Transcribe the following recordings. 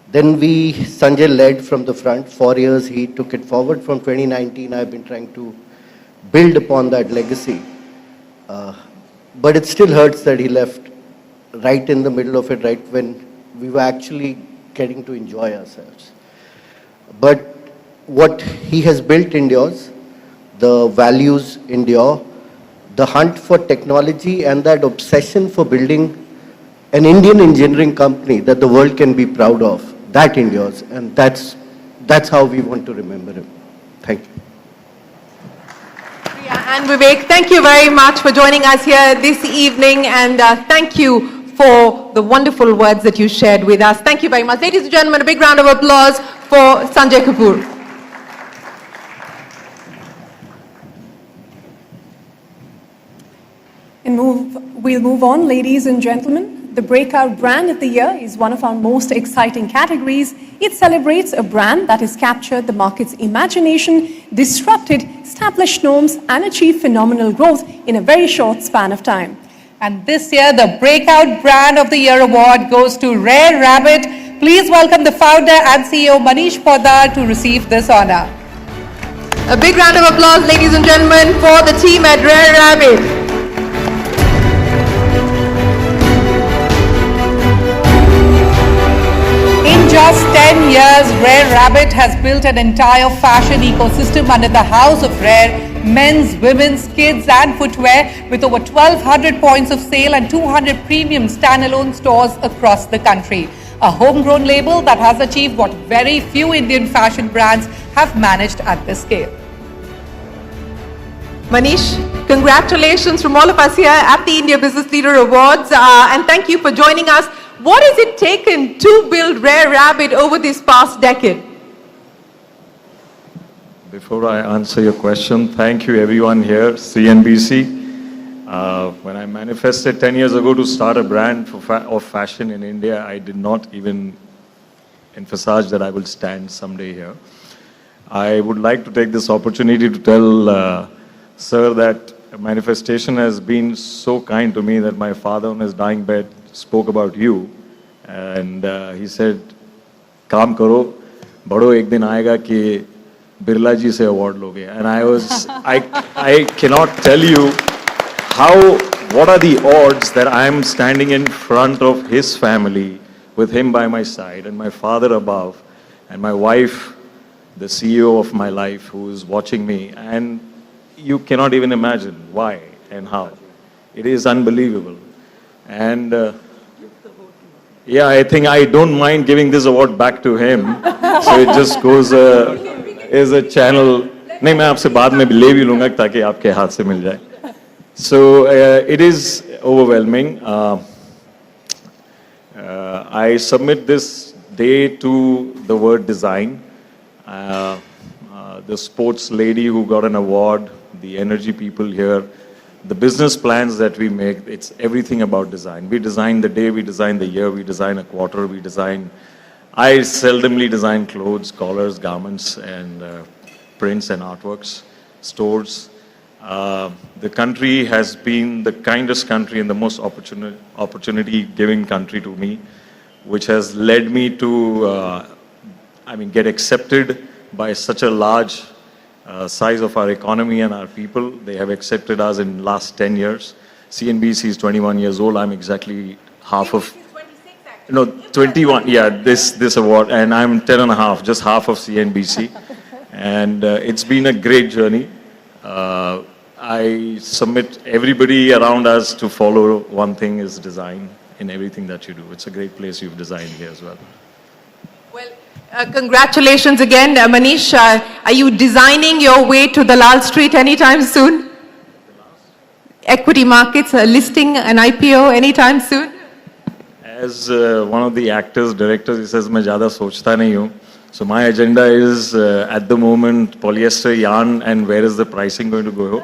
Then Sanjay led from the front. 4 years he took it forward. From 2019, I've been trying to build upon that legacy. But it still hurts that he left right in the middle of it, right when we were actually getting to enjoy ourselves. But what he has built endures, the values endure, the hunt for technology and that obsession for building an Indian engineering company that the world can be proud of, that endures. And that's how we want to remember him. Thank you. And Vivek, thank you very much for joining us here this evening, and thank you for the wonderful words that you shared with us. Thank you very much. Ladies and gentlemen, a big round of applause for Sanjay Kapoor. And we'll move on, ladies and gentlemen. The Breakout Brand of the Year is one of our most exciting categories. It celebrates a brand that has captured the market's imagination, disrupted established norms, and achieved phenomenal growth in a very short span of time. And this year, the Breakout Brand of the Year award goes to Rare Rabbit. Please welcome the founder and CEO Manish Poddar to receive this honor. A big round of applause, ladies and gentlemen, for the team at Rare Rabbit. In just 10 years, Rare Rabbit has built an entire fashion ecosystem under the House of Rare, men's, women's, kids and footwear, with over 1,200 points of sale and 200 premium standalone stores across the country. A homegrown label that has achieved what very few Indian fashion brands have managed at this scale. Manish, congratulations from all of us here at the India Business Leader Awards, and thank you for joining us. What has it taken to build Rare Rabbit over this past decade? Before I answer your question, thank you everyone here, CNBC. When I manifested 10 years ago to start a brand of fashion in India, I did not even emphasize that I will stand someday here. I would like to take this opportunity to tell Sir that manifestation has been so kind to me that my father on his dying bed spoke about you, and he said, "Kaam karo, bado ek din aayega ki Birla ji se award loge." And I cannot tell you what are the odds that I am standing in front of his family with him by my side and my father above and my wife, the CEO of my life, who is watching me, and you cannot even imagine why and how. It is unbelievable. And yeah, I think I don't mind giving this award back to him. So it just goes as a channel. नहीं, मैं आपसे बाद में ले भी लूँगा ताकि आपके हाथ से मिल जाए. So it is overwhelming. I submit this day to the word design. The sports lady who got an award, the energy people here, the business plans that we make, it's everything about design. We design the day, we design the year, we design a quarter, I seldomly design clothes, collars, garments, and prints and artworks, stores. The country has been the kindest country and the most opportunity-giving country to me, which has led me to, get accepted by such a large size of our economy and our people. They have accepted us in last 10 years. CNBC is 21 years old. I'm exactly half of... No, 21, yeah, this award. And I'm 10 and a half, just half of CNBC. And it's been a great journey. I submit everybody around us to follow one thing is design in everything that you do. It's a great place you've designed here as well. Congratulations again, Manish. Are you designing your way to the Lal Street anytime soon? Equity markets, listing an IPO anytime soon? As one of the actors, directors, he says, "मैं ज़्यादा सोचता नहीं हूँ." So my agenda is at the moment polyester yarn and where is the pricing going to go?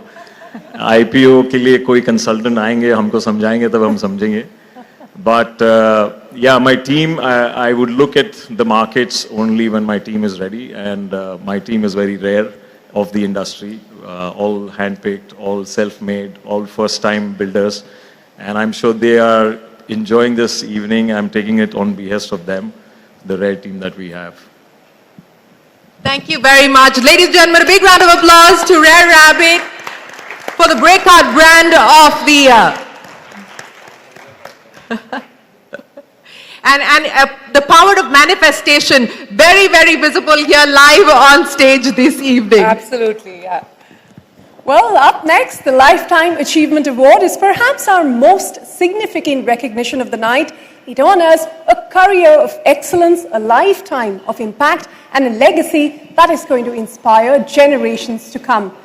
IPO के लिए कोई consultant आएंगे, हमको समझाएंगे, तब हम समझेंगे. But yeah, my team, I would look at the markets only when my team is ready, and my team is very rare of the industry, all hand-picked, all self-made, all first-time builders, and I'm sure they are enjoying this evening. I'm taking it on behest of them. the rare team that we have. Thank you very much. Ladies and gentlemen, a big round of applause to Rare Rabbit for the breakout brand of the year. and the power of manifestation, very, very visible here live on stage this evening. Absolutely, yeah. Well, up next, the Lifetime Achievement Award is perhaps our most significant recognition of the night. It honors a career of excellence, a lifetime of impact, and a legacy that is going to inspire generations to come.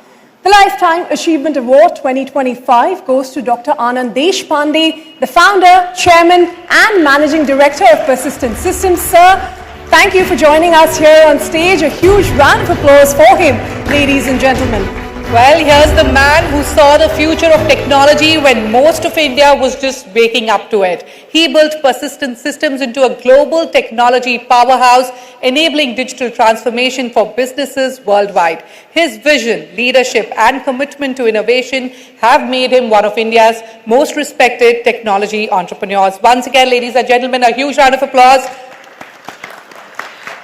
The Lifetime Achievement Award 2025 goes to Dr. Anand Deshpande, the founder, chairman, and managing director of Persistent Systems. Sir, thank you for joining us here on stage. A huge round of applause for him, ladies and gentlemen. Well, here's the man who saw the future of technology when most of India was just waking up to it. He built Persistent Systems into a global technology powerhouse, enabling digital transformation for businesses worldwide. His vision, leadership, and commitment to innovation have made him one of India's most respected technology entrepreneurs. Once again, ladies and gentlemen, a huge round of applause.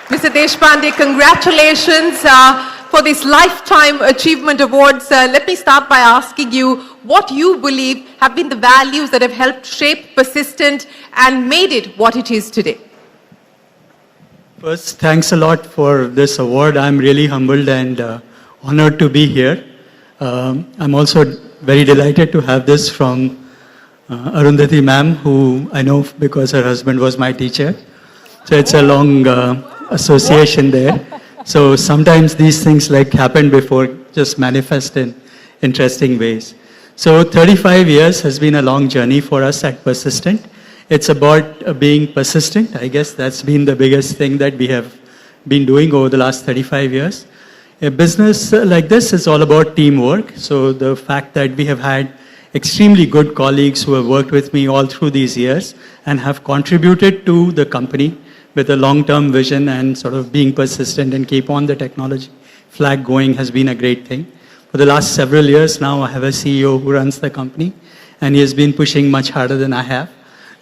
Mr. Deshpande, congratulations for this Lifetime Achievement Awards. Let me start by asking you what you believe have been the values that have helped shape Persistent and made it what it is today. First, thanks a lot for this award. I'm really humbled and honored to be here. I'm also very delighted to have this from Arundhati ma'am, who I know because her husband was my teacher. So it's a long association there. So sometimes these things like happen before just manifest in interesting ways. So 35 years has been a long journey for us at Persistent. It's about being persistent. I guess that's been the biggest thing that we have been doing over the last 35 years. A business like this is all about teamwork. So the fact that we have had extremely good colleagues who have worked with me all through these years and have contributed to the company with a long-term vision and sort of being persistent and keep on the technology flag going has been a great thing. For the last several years now, I have a CEO who runs the company, and he has been pushing much harder than I have.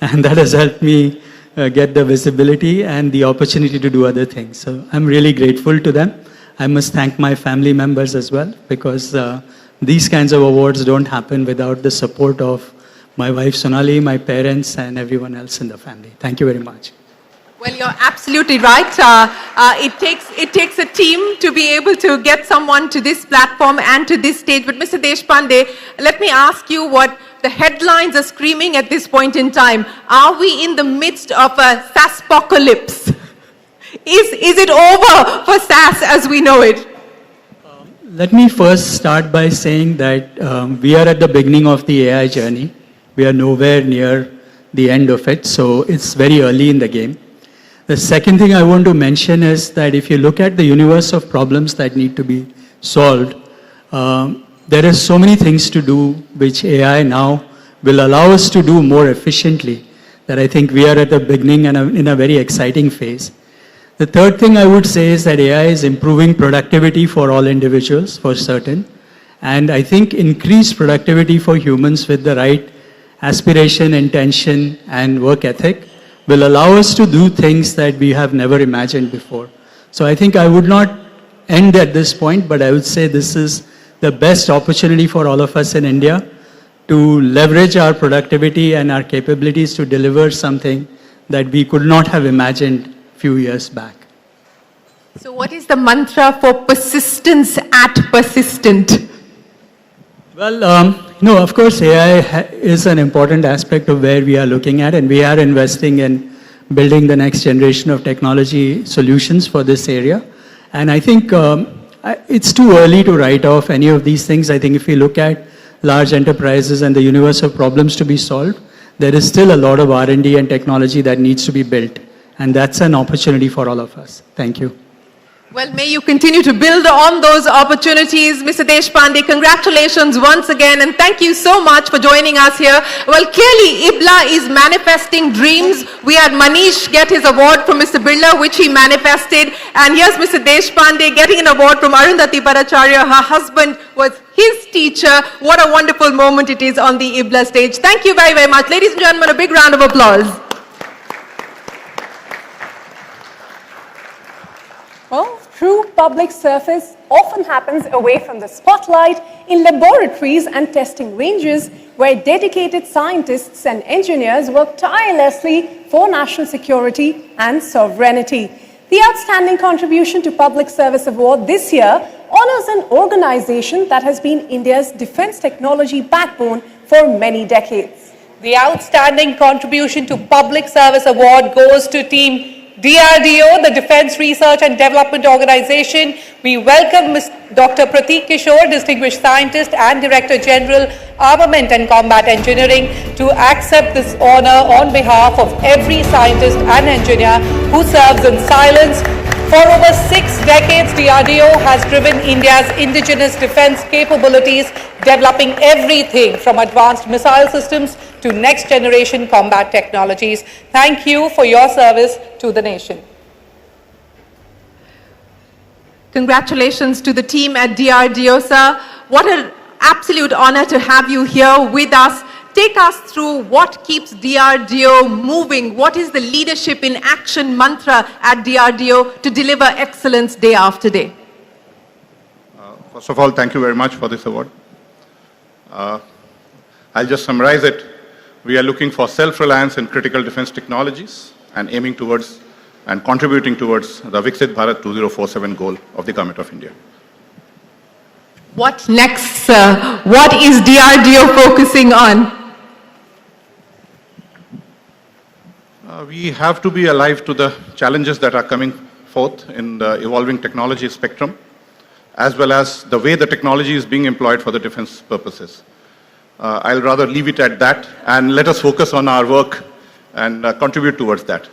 And that has helped me get the visibility and the opportunity to do other things. So I'm really grateful to them. I must thank my family members as well, because these kinds of awards don't happen without the support of my wife Sonali, my parents, and everyone else in the family. Thank you very much. Well, you're absolutely right. It takes a team to be able to get someone to this platform and to this stage. But Mr. Deshpande, let me ask you what the headlines are screaming at this point in time. Are we in the midst of a SaaSpocalypse? Is it over for SaaS as we know it? Let me first start by saying that we are at the beginning of the AI journey. We are nowhere near the end of it, so it's very early in the game. The second thing I want to mention is that if you look at the universe of problems that need to be solved, there are so many things to do which AI now will allow us to do more efficiently, that I think we are at the beginning and in a very exciting phase. The third thing I would say is that AI is improving productivity for all individuals, for certain, and I think increased productivity for humans with the right aspiration, intention, and work ethic will allow us to do things that we have never imagined before. So I think I would not end at this point, but I would say this is the best opportunity for all of us in India to leverage our productivity and our capabilities to deliver something that we could not have imagined a few years back. So what is the mantra for persistence at Persistent? Well, of course, AI is an important aspect of where we are looking at, and we are investing in building the next generation of technology solutions for this area. And I think it's too early to write off any of these things. I think if you look at large enterprises and the universe of problems to be solved, there is still a lot of R&D and technology that needs to be built. And that's an opportunity for all of us. Thank you. Well, may you continue to build on those opportunities. Mr. Deshpande, congratulations once again, and thank you so much for joining us here. Well, clearly, IBLA is manifesting dreams. We had Manish get his award from Mr. Birla, which he manifested. And here's Mr. Deshpande getting an award from Arundhati Bhattacharya. Her husband was his teacher. What a wonderful moment it is on the IBLA stage. Thank you very, very much. Ladies and gentlemen, a big round of applause. True public service often happens away from the spotlight in laboratories and testing ranges where dedicated scientists and engineers work tirelessly for national security and sovereignty. The Outstanding Contribution to Public Service Award this year honors an organization that has been India's defense technology backbone for many decades. The Outstanding Contribution to Public Service Award goes to Team DRDO, the Defence Research and Development Organization. We welcome Dr. Prateek Kishore, Distinguished Scientist and Director General, Armament and Combat Engineering, to accept this honor on behalf of every scientist and engineer who serves in silence. For over 6 decades, DRDO has driven India's indigenous defence capabilities, developing everything from advanced missile systems to next-generation combat technologies. Thank you for your service to the nation. Congratulations to the team at DRDO, sir. What an absolute honor to have you here with us. Take us through what keeps DRDO moving. What is the leadership in action mantra at DRDO to deliver excellence day after day? First of all, thank you very much for this award. I'll just summarize it. We are looking for self-reliance in critical defense technologies and aiming towards and contributing towards the Viksit Bharat 2047 goal of the Government of India. What next, sir? What is DRDO focusing on? We have to be alive to the challenges that are coming forth in the evolving technology spectrum, as well as the way the technology is being employed for the defense purposes. I'll rather leave it at that and let us focus on our work and contribute towards that.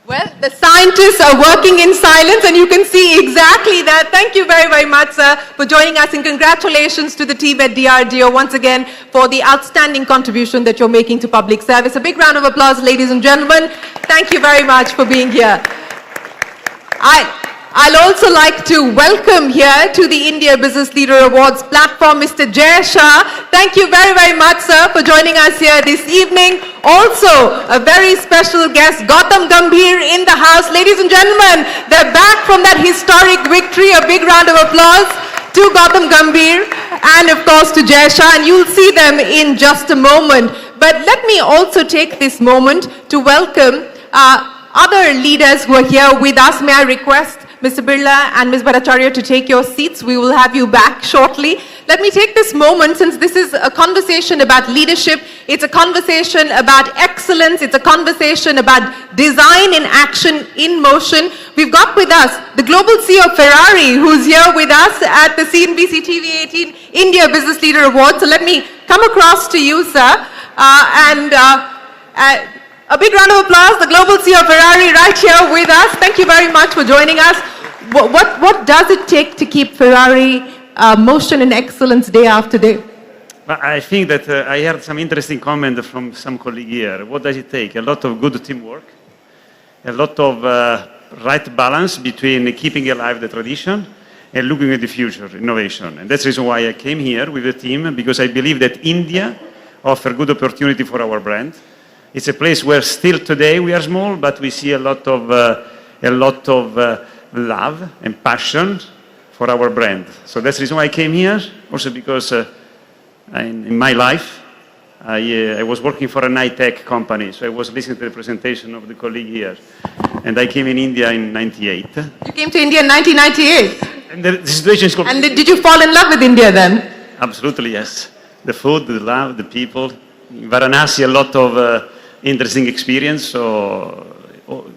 Well, the scientists are working in silence and you can see exactly that. Thank you very, very much, sir, for joining us, and congratulations to the team at DRDO once again for the outstanding contribution that you're making to public service. A big round of applause, ladies and gentlemen. Thank you very much for being here. I'll also like to welcome here to the India Business Leader Awards platform, Mr. Shah. Thank you very, very much, sir, for joining us here this evening. Also, a very special guest, Gautam Gambhir in the house. Ladies and gentlemen, they're back from that historic victory. A big round of applause to Gautam Gambhir and, of course, to Shah. And you'll see them in just a moment. But let me also take this moment to welcome other leaders who are here with us. May I request Mr. Birla and Ms. Bhattacharya to take your seats. We will have you back shortly. Let me take this moment, since this is a conversation about leadership, it's a conversation about excellence, it's a conversation about design in action, in motion. We've got with us the Global CEO of Ferrari, who's here with us at the CNBC TV 18 India Business Leader Awards. So let me come across to you, sir, a big round of applause, the Global CEO of Ferrari right here with us. Thank you very much for joining us. What does it take to keep Ferrari motion and excellence day after day? I think that I heard some interesting comment from some colleague here. What does it take? A lot of good teamwork, a lot of right balance between keeping alive the tradition and looking at the future, innovation. And that's the reason why I came here with the team, because I believe that India offers good opportunity for our brand. It's a place where still today we are small, but we see a lot of love and passion for our brand. So that's the reason why I came here. Also because in my life, I was working for an high-tech company, so I was listening to the presentation of the colleague here. And I came in India in '98. You came to India in 1998? And the situation is... And did you fall in love with India then? Absolutely, yes. The food, the love, the people. In Varanasi, a lot of interesting experience, so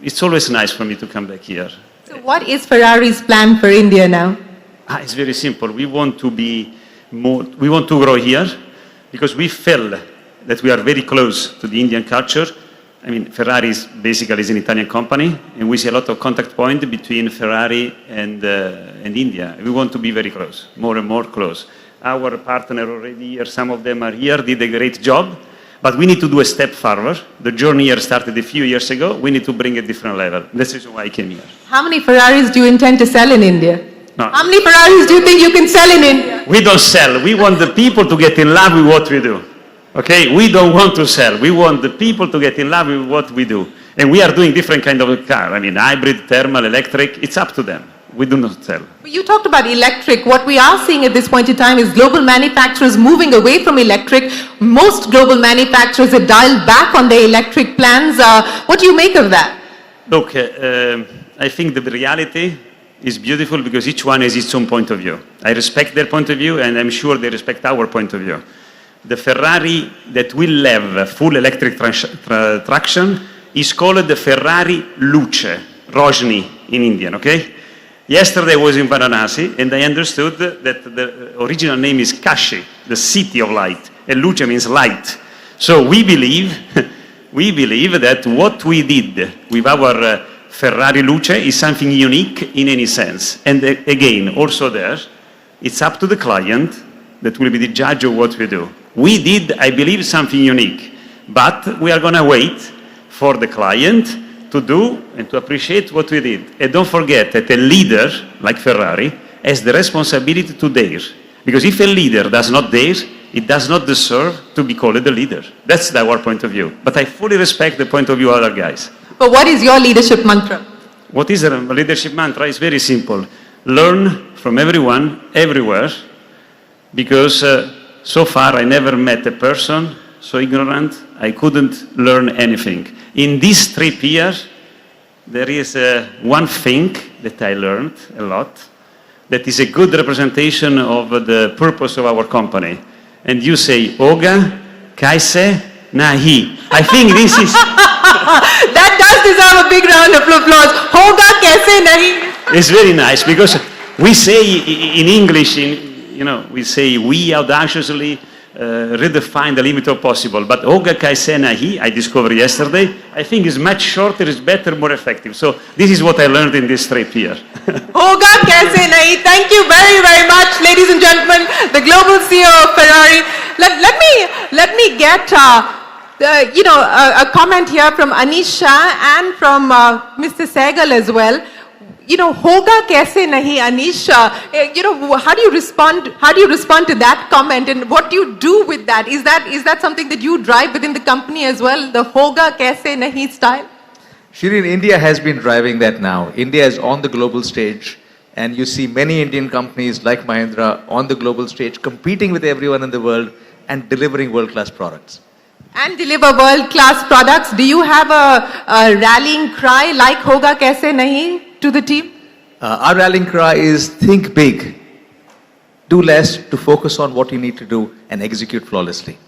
it's always nice for me to come back here. So what is Ferrari's plan for India now? It's very simple. We want to be more, we want to grow here because we feel that we are very close to the Indian culture. I mean, Ferrari is basically an Italian company, and we see a lot of contact point between Ferrari and India. We want to be very close, more and more close. Our partner already here, some of them are here, did a great job. But we need to do a step further. The journey here started a few years ago. We need to bring a different level. That's the reason why I came here. How many Ferraris do you intend to sell in India? No. How many Ferraris do you think you can sell in India? We don't sell. We want the people to get in love with what we do. Okay? We don't want to sell. We want the people to get in love with what we do. And we are doing different kind of car. I mean, hybrid, thermal, electric. It's up to them. We do not sell. You talked about electric. What we are seeing at this point in time is global manufacturers moving away from electric. Most global manufacturers have dialed back on their electric plans. What do you make of that? Look, I think the reality is beautiful because each one has its own point of view. I respect their point of view, and I'm sure they respect our point of view. The Ferrari that will have full electric traction is called the Ferrari Luce, Rojni in Indian, okay? Yesterday I was in Varanasi, and I understood that the original name is Kashi, the city of light, and Luce means light. So we believe that what we did with our Ferrari Luce is something unique in any sense. And again, also there, it's up to the client that will be the judge of what we do. We did, I believe, something unique, but we are going to wait for the client to do and to appreciate what we did. And don't forget that a leader like Ferrari has the responsibility to dare. Because if a leader does not dare, it does not deserve to be called a leader. That's our point of view. But I fully respect the point of view of other guys. But what is your leadership mantra? What is a leadership mantra? It's very simple. Learn from everyone, everywhere, because so far I never met a person so ignorant I couldn't learn anything. In these 3 years, there is one thing that I learned a lot that is a good representation of the purpose of our company. And you say, Hoga kaise nahi. I think this is... That does deserve a big round of applause. Hoga kaise nahi. It's very nice because we say in English, we say we audaciously redefine the limit of possible. But Hoga kaise nahi, I discovered yesterday, I think is much shorter, is better, more effective. So this is what I learned in this trip here. Hoga kaise nahi. Thank you very, very much, ladies and gentlemen, the global CEO of Ferrari. Let me get a comment here from Anish Shah and from Mr. Sehgal as well. Hoga kaise nahi, Anish? How do you respond to that comment, and what do you do with that? Is that something that you drive within the company as well, the Hoga kaise nahi style? Shirin, India has been driving that now. India is on the global stage, and you see many Indian companies like Mahindra on the global stage competing with everyone in the world and delivering world-class products. And deliver world-class products. Do you have a rallying cry like Hoga kaise nahi to the team? Our rallying cry is think big, do less to focus on what you need to do and execute flawlessly.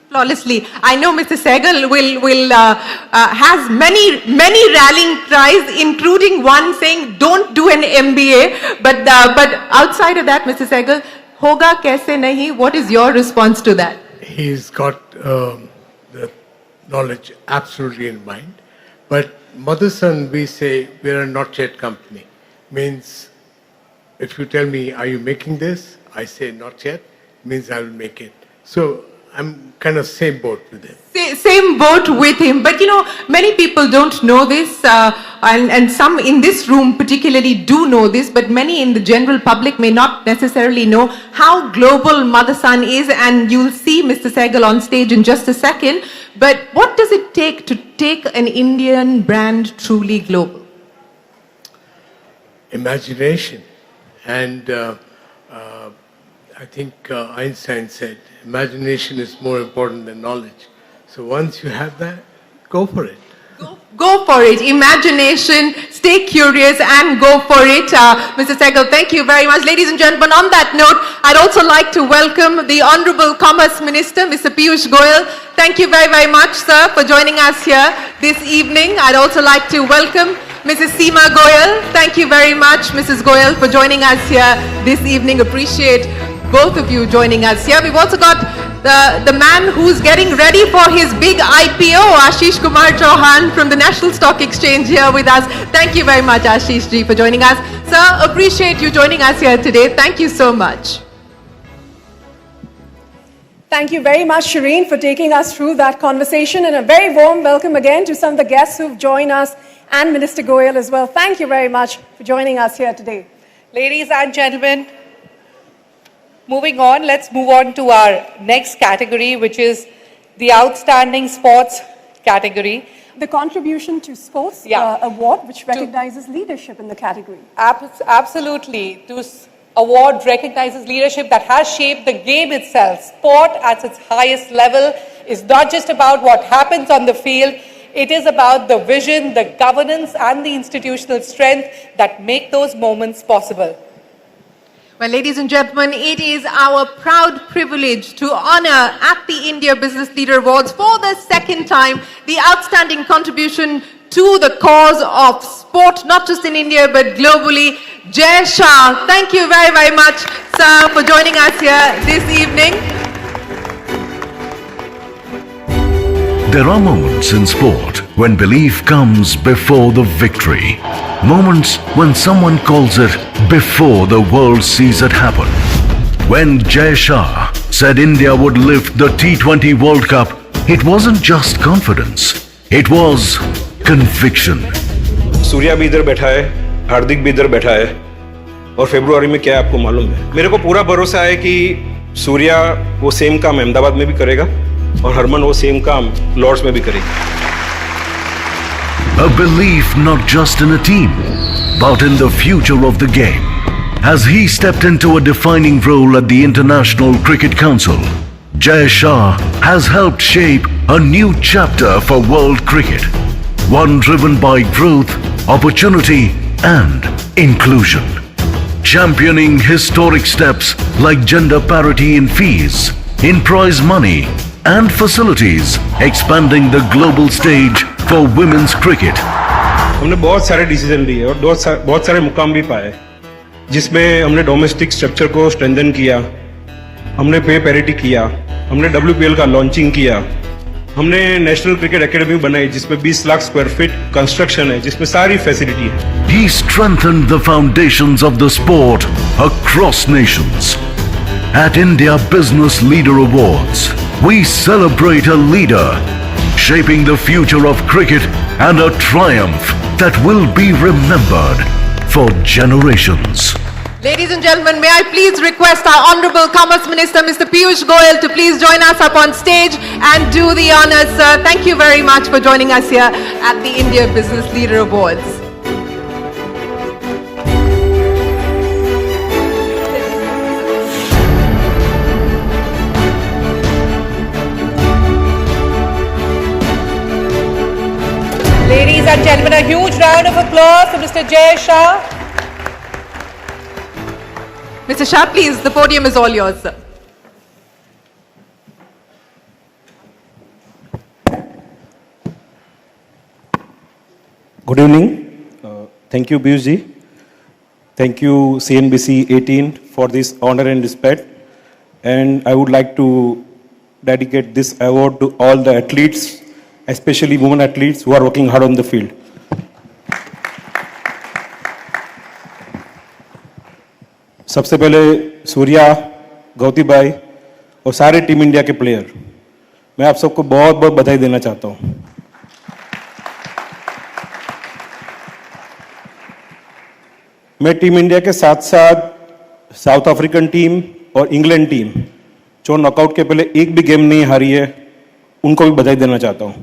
Flawlessly. I know Mr. Sehgal has many rallying cries, including one saying, "Don't do an MBA." But outside of that, Mr. Sehgal, Hoga kaise nahi? What is your response to that? He's got the knowledge absolutely in mind. But mother-son, we say we're a not yet company. Means, if you tell me, "Are you making this?" I say, "Not yet." Means I will make it. So I'm kind of same boat with him. Same boat with him. But many people don't know this, and some in this room particularly do know this, but many in the general public may not necessarily know how global Mother-son is, and you'll see Mr. Sehgal on stage in just a second. But what does it take to take an Indian brand truly global? Imagination. And I think Einstein said, imagination is more important than knowledge. So once you have that, go for it. Go for it. Imagination, stay curious and go for it. Mr. Sehgal, thank you very much. Ladies and gentlemen, on that note, I'd also like to welcome the Honorable Commerce Minister, Mr. Piyush Goyal. Thank you very, very much, sir, for joining us here this evening. I'd also like to welcome Mrs. Seema Goyal. Thank you very much, Mrs. Goyal, for joining us here this evening. Appreciate both of you joining us here. We've also got the man who's getting ready for his big IPO, Ashish Kumar Chauhan from the National Stock Exchange here with us. Thank you very much, Ashish ji, for joining us. Sir, appreciate you joining us here today. Thank you so much. Thank you very much, Shireen, for taking us through that conversation, and a very warm welcome again to some of the guests who've joined us, and Minister Goyal as well. Thank you very much for joining us here today. Ladies and gentlemen, moving on, let's move on to our next category, which is the Outstanding Sports category. the contribution to sports award, which recognizes leadership in the category. Absolutely. This award recognizes leadership that has shaped the game itself. Sport at its highest level is not just about what happens on the field. It is about the vision, the governance, and the institutional strength that make those moments possible. Well, ladies and gentlemen, it is our proud privilege to honor at the India Business Leader Awards for the second time the outstanding contribution to the cause of sport, not just in India but globally, Jai Shah. Thank you very, very much, sir, for joining us here this evening. There are moments in sport when belief comes before the victory. Moments when someone calls it before the world sees it happen. When Jai Shah said India would lift the T20 World Cup, it wasn't just confidence, it was conviction. Surya भी इधर बैठा है, हार्दिक भी इधर बैठा है, और फरवरी में क्या आपको मालूम है? मेरे को पूरा भरोसा है कि सूर्या वो सेम काम अहमदाबाद में भी करेगा और हरमन वो सेम काम लॉर्ड्स में भी करेगी. A belief not just in a team, but in the future of the game. As he stepped into a defining role at the International Cricket Council, Jai Shah has helped shape a new chapter for world cricket. One driven by growth, opportunity and inclusion. Championing historic steps like gender parity in fees, in prize money and facilities, expanding the global stage for women's cricket. हमने बहुत सारे decision लिए और बहुत सारे मुकाम भी पाए, जिसमें हमने डोमेस्टिक स्ट्रक्चर को स्ट्रेंथन किया, हमने पे पैरिटी किया, हमने WPL का लॉन्चिंग किया, हमने नेशनल क्रिकेट एकेडमी बनाई जिसमें 20 लाख स्क्वायर फीट कंस्ट्रक्शन है, जिसमें सारी फैसिलिटी है. He strengthened the foundations of the sport across nations. At India Business Leader Awards, we celebrate a leader shaping the future of cricket and a triumph that will be remembered for generations. Ladies and gentlemen, may I please request our Honorable Commerce Minister, Mr. Piyush Goyal, to please join us up on stage and do the honors, sir. Thank you very much for joining us here at the India Business Leader Awards. Ladies and gentlemen, a huge round of applause for Mr. Jai Shah. Mr. Shah, please, the podium is all yours, sir. Good evening. Thank you, Piyush ji. Thank you, CNBC 18, for this honor and respect. And I would like to dedicate this award to all the athletes, especially women athletes who are working hard on the field. सबसे पहले सूर्या, गौती भाई और सारे team India के player, मैं आप सबको बहुत बहुत बधाई देना चाहता हूं. मैं टीम इंडिया के साथ साथ साउथ अफ्रीकन टीम और इंग्लैंड टीम जो नॉकआउट के पहले एक भी गेम नहीं हारी है, उनको भी बधाई देना चाहता हूं.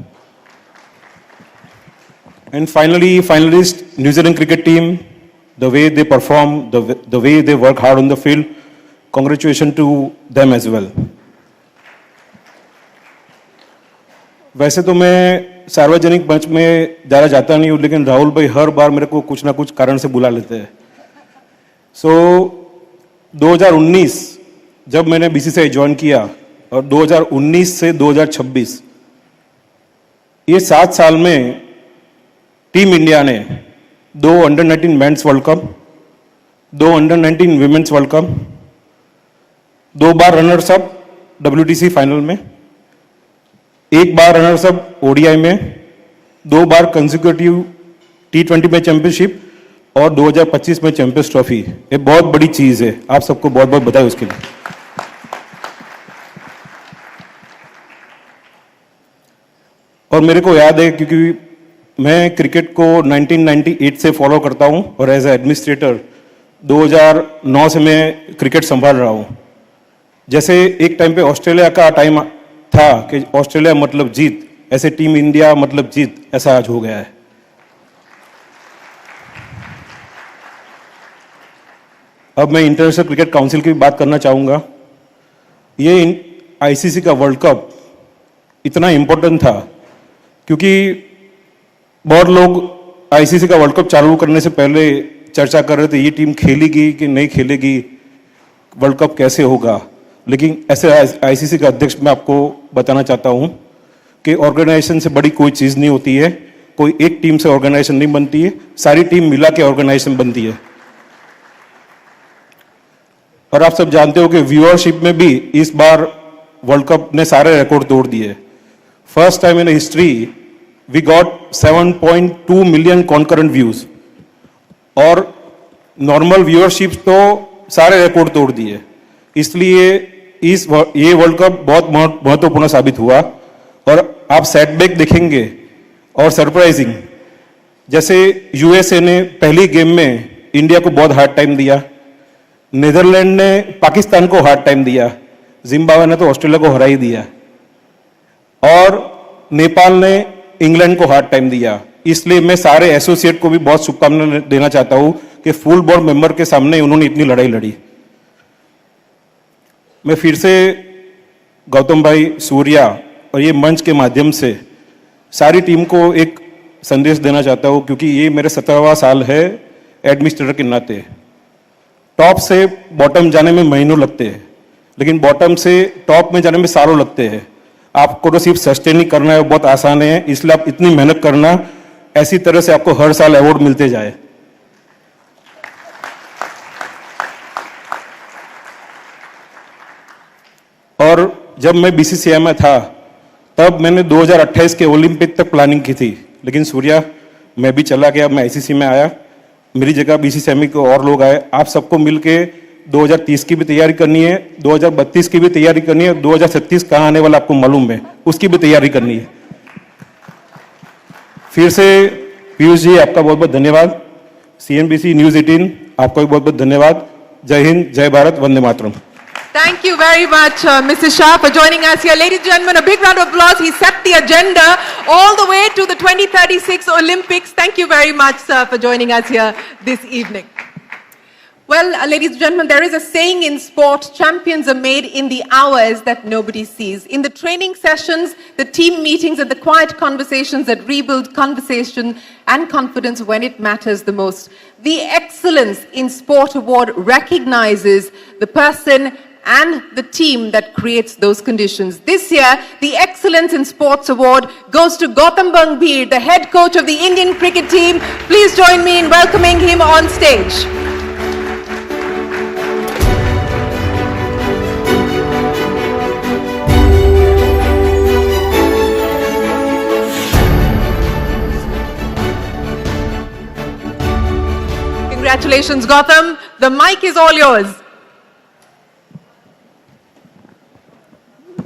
And finally finalist New Zealand cricket team, the way they perform, the way they work hard on the field, congratulations to them as well. वैसे तो मैं सार्वजनिक मंच में ज़्यादा जाता नहीं हूँ, लेकिन राहुल भाई हर बार मेरे को कुछ ना कुछ कारण से बुला लेते हैं. सो 2019 जब मैंने BCCI ज्वाइन किया और 2019 से 2026 ये 7 साल में टीम इंडिया ने 2 under-19 mains world cup, 2 under-19 women's world cup, 2 बार रनर्स अप WTC फाइनल में, 1 बार रनर्स अप ODI में, 2 बार कंसेक्यूटिव T20 में चैंपियनशिप और 2025 में चैंपियंस ट्रॉफी. ये बहुत बड़ी चीज है. आप सबको बहुत बहुत बधाई उसके लिए. और मेरे को याद है क्योंकि मैं क्रिकेट को 1998 से फॉलो करता हूं और एज एडमिनिस्ट्रेटर 2009 से मैं क्रिकेट संभाल रहा हूं. जैसे एक टाइम पे ऑस्ट्रेलिया का टाइम था कि ऑस्ट्रेलिया मतलब जीत, ऐसे टीम इंडिया मतलब जीत, ऐसा आज हो गया है। अब मैं इंटरनेशनल क्रिकेट काउंसिल की बात करना चाहूँगा। ये आईसीसी का वर्ल्ड कप इतना इम्पोर्टेंट था क्योंकि बहुत लोग आईसीसी का वर्ल्ड कप चालू करने से पहले चर्चा कर रहे थे ये टीम खेलेगी कि नहीं खेलेगी, वर्ल्ड कप कैसे होगा। लेकिन ऐसे आईसीसी का अध्यक्ष मैं आपको बताना चाहता हूँ कि ऑर्गेनाइजेशन से बड़ी कोई चीज़ नहीं होती है, कोई एक टीम से ऑर्गेनाइजेशन नहीं बनती है, सारी टीम मिला के ऑर्गेनाइजेशन बनती है। और आप सब जानते हो कि व्यूअरशिप में भी इस बार वर्ल्ड कप ने सारे रिकॉर्ड तोड़ दिए। First time in history we got 7.2 million concurrent views और नॉर्मल व्यूअरशिप तो सारे रिकॉर्ड तोड़ दिए। इसलिए ये वर्ल्ड कप बहुत महत्वपूर्ण साबित हुआ। और आप सेटबैक देखेंगे और सरप्राइजिंग, जैसे यूएसए ने पहली गेम में इंडिया को बहुत हार्ड टाइम दिया, नीदरलैंड ने पाकिस्तान को हार्ड टाइम दिया, जिम्बाब्वे ने तो ऑस्ट्रेलिया को हरा ही दिया और नेपाल ने इंग्लैंड को हार्ड टाइम दिया। इसलिए मैं सारे एसोसिएट को भी बहुत शुभकामनाएं देना चाहता हूं कि फुल बोर्ड मेंबर के सामने उन्होंने इतनी लड़ाई लड़ी। मैं फिर से गौतम भाई, सूर्या और ये मंच के माध्यम से सारी टीम को एक संदेश देना चाहता हूं क्योंकि ये मेरे 17वां साल है एडमिनिस्ट्रेटर के नाते। टॉप से बॉटम जाने में महीनों लगते हैं, लेकिन बॉटम से टॉप में जाने में सालों लगते हैं। आपको तो सिर्फ सस्टेन ही करना है, बहुत आसान है। इसलिए आप इतनी मेहनत करना, ऐसी तरह से आपको हर साल अवार्ड मिलते जाए। और जब मैं बीसीसीआई में था तब मैंने 2028 के ओलंपिक तक प्लानिंग की थी, लेकिन सूर्या मैं भी चला गया, मैं आईसीसी में आया, मेरी जगह बीसीसीआई में और लोग आए। आप सबको मिलके 2030 की भी तैयारी करनी है, 2032 की भी तैयारी करनी है, 2036 कहाँ आने वाला आपको मालूम है, उसकी भी तैयारी करनी है। फिर से पीयूष जी आपका बहुत बहुत धन्यवाद। सीएनबीसी न्यूज़ 18 आपका भी बहुत बहुत धन्यवाद। जय हिंद, जय Bharat, Vande Mataram. Thank you very much, Mr. Shah, for joining us here. Ladies and gentlemen, a big round of applause. He set the agenda all the way to the 2036 Olympics. Thank you very much, sir, for joining us here this evening. Well, ladies and gentlemen, there is a saying in sport, champions are made in the hours that nobody sees. In the training sessions, the team meetings, and the quiet conversations that rebuild conversation and confidence when it matters the most. The Excellence in Sport Award recognizes the person and the team that creates those conditions. This year, the Excellence in Sports Award goes to Gautam Gambhir, the head coach of the Indian cricket team. Please join me in welcoming him on stage. Congratulations, Gautam. The mic is all yours.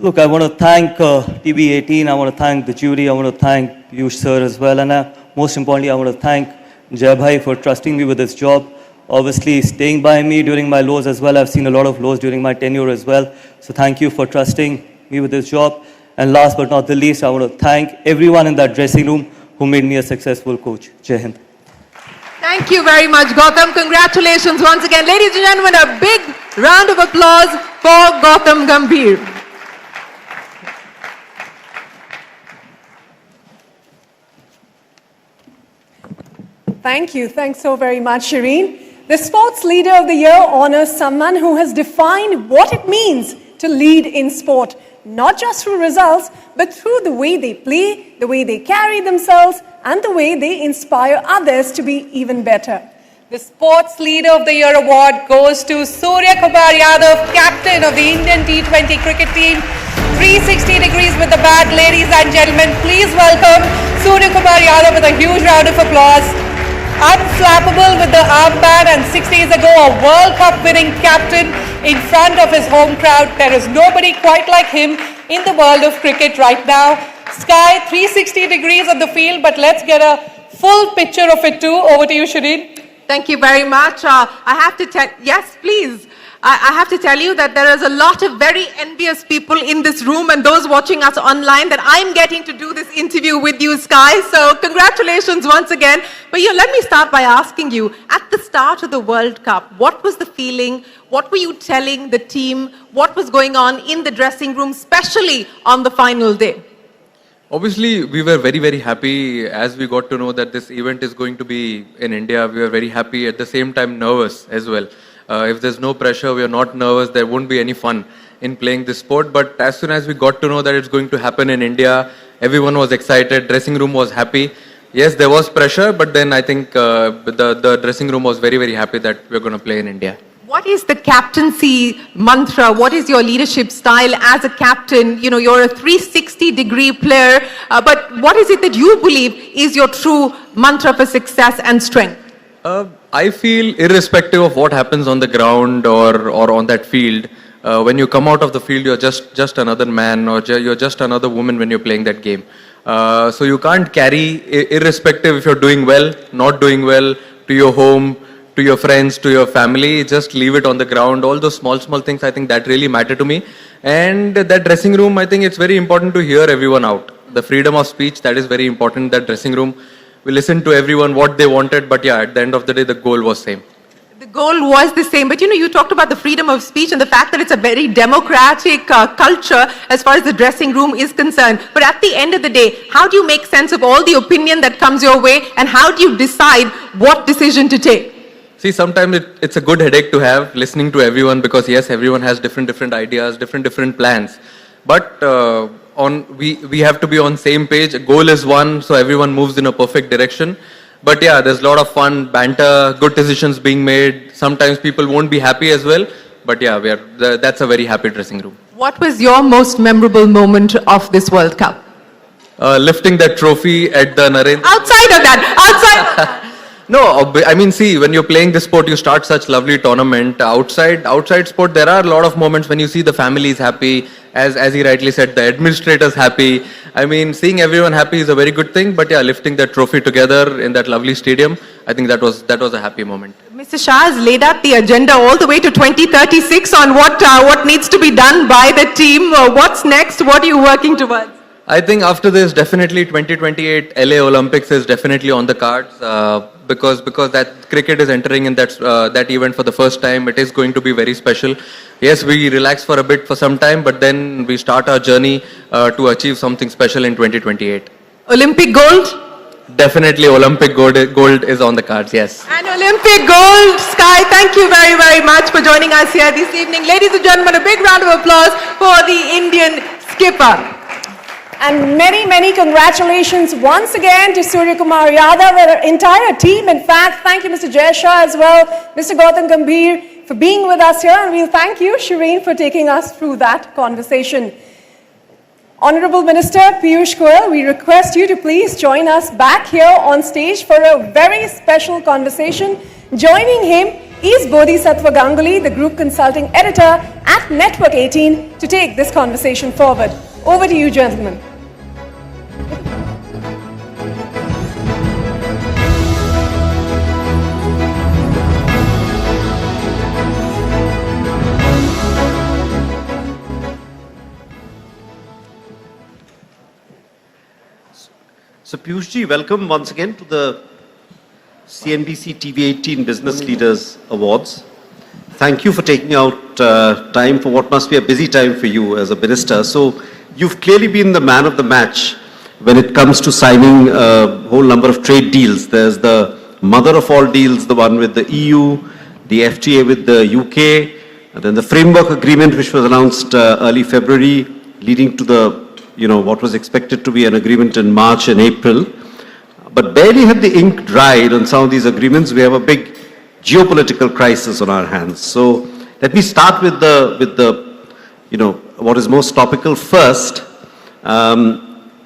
Look, I want to thank TV18, I want to thank the jury, I want to thank Piyush sir as well, and most importantly, I want to thank Jai Bhai for trusting me with this job, obviously staying by me during my lows as well. I've seen a lot of lows during my tenure as well, so thank you for trusting me with this job. And last but not the least, I want to thank everyone in that dressing room who made me a successful coach. Jai Hind. Thank you very much, Gautam. Congratulations once again. Ladies and gentlemen, a big round of applause for Gautam Gambhir. Thank you. Thanks so very much, Shireen. The Sports Leader of the Year honors someone who has defined what it means to lead in sport, not just through results, but through the way they play, the way they carry themselves, and the way they inspire others to be even better. The Sports Leader of the Year award goes to Suryakumar Yadav, captain of the Indian T20 cricket team. 360 degrees with the bat, ladies and gentlemen. Please welcome Suryakumar Yadav with a huge round of applause. Unflappable with the armband, and 6 days ago a World Cup winning captain in front of his home crowd. There is nobody quite like him in the world of cricket right now. Sky 360 degrees on the field, but let's get a full picture of it too. Over to you, Shireen. Thank you very much. I have to tell, yes, please. I have to tell you that there is a lot of very envious people in this room and those watching us online that I'm getting to do this interview with you, Sky. So congratulations once again. But let me start by asking you, at the start of the World Cup, what was the feeling? What were you telling the team? What was going on in the dressing room, especially on the final day? Obviously, we were very, very happy as we got to know that this event is going to be in India. We were very happy, at the same time nervous as well. If there's no pressure, we are not nervous, there won't be any fun in playing this sport. But as soon as we got to know that it's going to happen in India, everyone was excited, dressing room was happy. Yes, there was pressure, but then I think the dressing room was very, very happy that we're going to play in India. What is the captaincy mantra? What is your leadership style as a captain? You're a 360-degree player, but what is it that you believe is your true mantra for success and strength? I feel irrespective of what happens on the ground or on that field, when you come out of the field, you're just another man or you're just another woman when you're playing that game. So you can't carry, irrespective if you're doing well, not doing well, to your home, to your friends, to your family, just leave it on the ground. All those small things, I think that really matter to me. And that dressing room, I think it's very important to hear everyone out. The freedom of speech, that is very important, that dressing room. We listened to everyone, what they wanted, but yeah, at the end of the day, the goal was same. The goal was the same, but you talked about the freedom of speech and the fact that it's a very democratic culture as far as the dressing room is concerned. But at the end of the day, how do you make sense of all the opinion that comes your way, and how do you decide what decision to take? See, sometimes it's a good headache to have, listening to everyone, because yes, everyone has different ideas, different plans. But we have to be on same page. A goal is one, so everyone moves in a perfect direction. But yeah, there's a lot of fun, banter, good decisions being made. Sometimes people won't be happy as well. But yeah, that's a very happy dressing room. What was your most memorable moment of this World Cup? Lifting that trophy at the Narendra... Outside of that! No, I mean, see, when you're playing this sport, you start such lovely tournament. Outside sport, there are a lot of moments when you see the family is happy, as he rightly said, the administrator's happy. I mean, seeing everyone happy is a very good thing. But yeah, lifting that trophy together in that lovely stadium, I think that was a happy moment. Mr. Shah has laid out the agenda all the way to 2036 on what needs to be done by the team. What's next? What are you working towards? I think after this, definitely 2028 LA Olympics is definitely on the cards, because that cricket is entering in that event for the first time. It is going to be very special. Yes, we relax for a bit for some time, but then we start our journey to achieve something special in 2028. Olympic gold? Definitely Olympic gold is on the cards, yes. And Olympic gold. Sky, thank you very, very much for joining us here this evening. Ladies and gentlemen, a big round of applause for the Indian skipper. And many congratulations once again to Suryakumar Yadav and our entire team. In fact, thank you, Mr. Shah, as well, Mr. Gautam Gambhir, for being with us here. And we'll thank you, Shireen, for taking us through that conversation. Honorable Minister Piyush Goyal, we request you to please join us back here on stage for a very special conversation. Joining him is Bodhisattva Ganguly, the Group Consulting Editor at Network 18, to take this conversation forward. Over to you, gentlemen. So Piyush ji, welcome once again to the CNBC TV 18 Business Leaders Awards. Thank you for taking out time for what must be a busy time for you as a minister. So you've clearly been the man of the match when it comes to signing a whole number of trade deals. There's the mother of all deals, the one with the EU, the FTA with the UK, and then the framework agreement which was announced early February, leading to the what was expected to be an agreement in March and April. But barely had the ink dried on some of these agreements, we have a big geopolitical crisis on our hands. So let me start with the what is most topical first.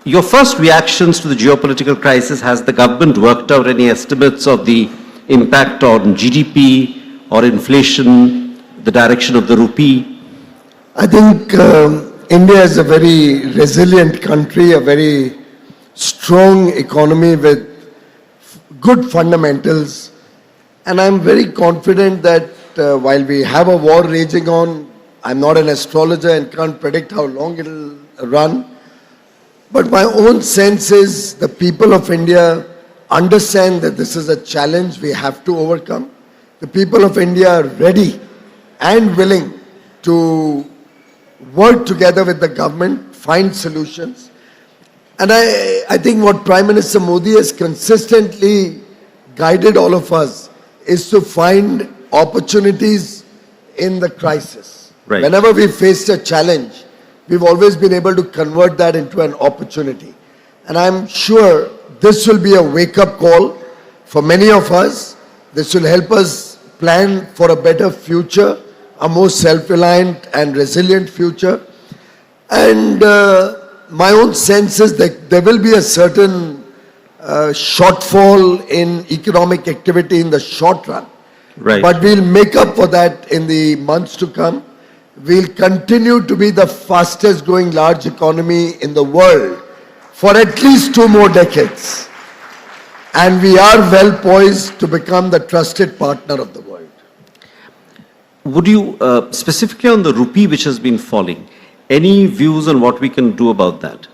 Your first reactions to the geopolitical crisis, has the government worked out any estimates of the impact on GDP or inflation, the direction of the rupee? I think India is a very resilient country, a very strong economy with good fundamentals, and I'm very confident that while we have a war raging on, I'm not an astrologer and can't predict how long it'll run. But my own sense is the people of India understand that this is a challenge we have to overcome. The people of India are ready and willing to work together with the government, find solutions. And I think what Prime Minister Modi has consistently guided all of us is to find opportunities in the crisis. Right. Whenever we faced a challenge, we've always been able to convert that into an opportunity. And I'm sure this will be a wake-up call for many of us. This will help us plan for a better future, a more self-reliant and resilient future. And my own sense is that there will be a certain shortfall in economic activity in the short run. Right. But we'll make up for that in the months to come. We'll continue to be the fastest growing large economy in the world for at least 2 more decades. And we are well poised to become the trusted partner of the world. Would you, specifically on the rupee which has been falling, any views on what we can do about that?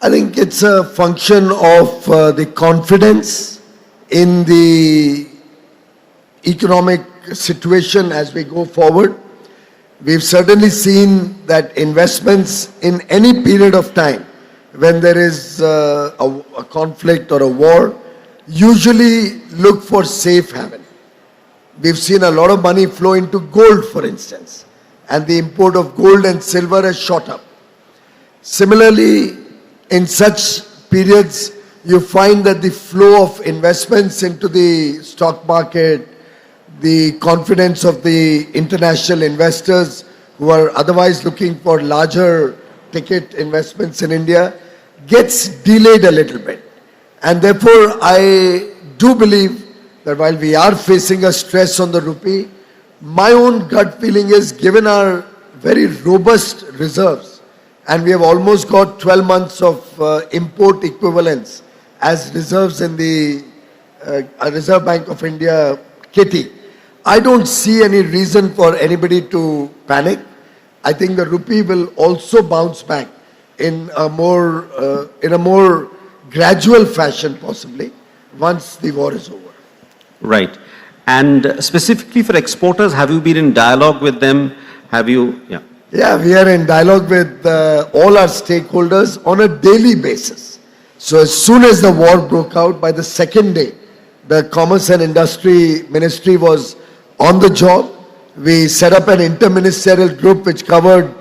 I think it's a function of the confidence in the economic situation as we go forward. We've certainly seen that investments in any period of time, when there is a conflict or a war, usually look for safe haven. We've seen a lot of money flow into gold, for instance, and the import of gold and silver has shot up. Similarly, in such periods, you find that the flow of investments into the stock market, the confidence of the international investors who are otherwise looking for larger ticket investments in India gets delayed a little bit. And therefore, I do believe that while we are facing a stress on the rupee, my own gut feeling is, given our very robust reserves, and we have almost got 12 months of import equivalents as reserves in the Reserve Bank of India kitty, I don't see any reason for anybody to panic. I think the rupee will also bounce back in a more gradual fashion, possibly, once the war is over. Right. And specifically for exporters, have you been in dialogue with them? Have you? Yeah. Yeah, we are in dialogue with all our stakeholders on a daily basis. So as soon as the war broke out, by the second day, the Commerce and Industry Ministry was on the job. We set up an interministerial group which covered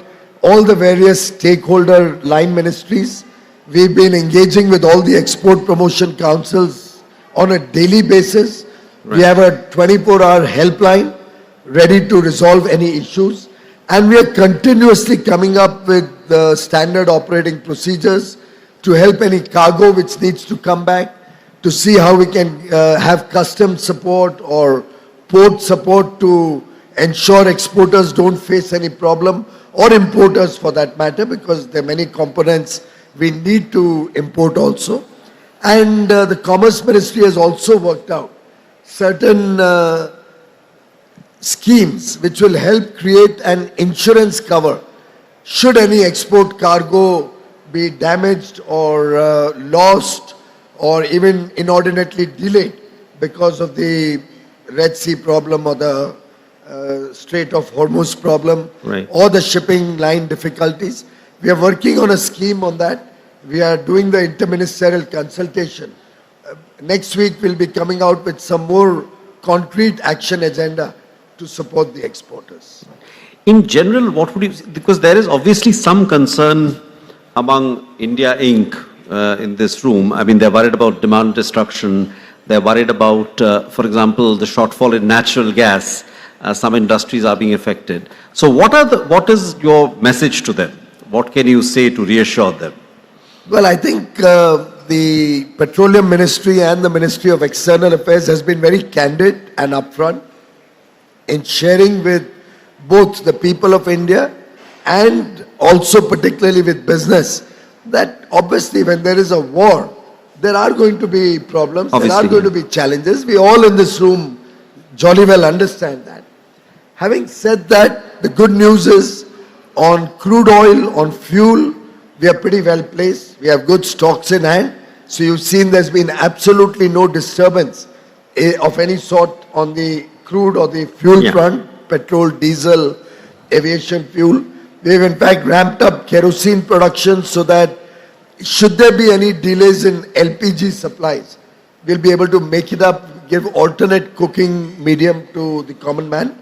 all the various stakeholder line ministries. We've been engaging with all the export promotion councils on a daily basis. Right. We have a 24-hour helpline ready to resolve any issues. And we are continuously coming up with the standard operating procedures to help any cargo which needs to come back, to see how we can have customs support or port support to ensure exporters don't face any problem, or importers for that matter, because there are many components we need to import also. And the Commerce Ministry has also worked out certain schemes which will help create an insurance cover should any export cargo be damaged or lost or even inordinately delayed because of the Red Sea problem or the Strait of Hormuz problem, right, or the shipping line difficulties. We are working on a scheme on that. We are doing the interministerial consultation. Next week we'll be coming out with some more concrete action agenda to support the exporters. In general, what would you, because there is obviously some concern among India Inc. In this room. I mean, they're worried about demand destruction. They're worried about, for example, the shortfall in natural gas. Some industries are being affected. So what is your message to them? What can you say to reassure them? Well, I think the Petroleum Ministry and the Ministry of External Affairs has been very candid and upfront in sharing with both the people of India and also particularly with business that obviously when there is a war, there are going to be problems, there are going to be challenges. We all in this room jolly well understand that. Having said that, the good news is on crude oil, on fuel, we are pretty well placed. We have good stocks in hand. So you've seen there's been absolutely no disturbance of any sort on the crude or the fuel front, petrol, diesel, aviation fuel. We've in fact ramped up kerosene production so that should there be any delays in LPG supplies, we'll be able to make it up, give alternate cooking medium to the common man.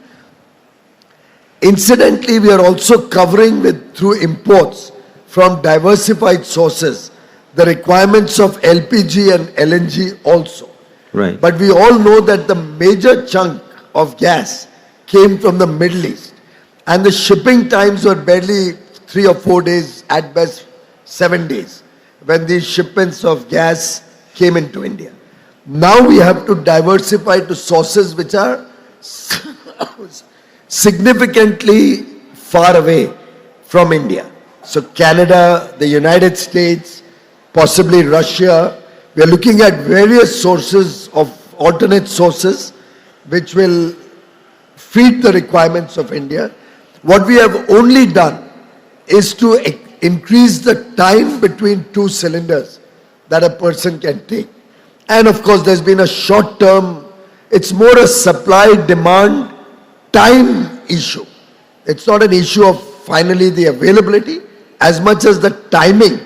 Incidentally, we are also covering through imports from diversified sources the requirements of LPG and LNG also. Right. But we all know that the major chunk of gas came from the Middle East. And the shipping times were barely 3 or 4 days, at best 7 days, when these shipments of gas came into India. Now we have to diversify to sources which are significantly far away from India. So Canada, the United States, possibly Russia. We are looking at various sources of alternate sources which will feed the requirements of India. What we have only done is to increase the time between two cylinders that a person can take. And of course, there's been a short term, it's more a supply demand time issue. It's not an issue of finally the availability as much as the timing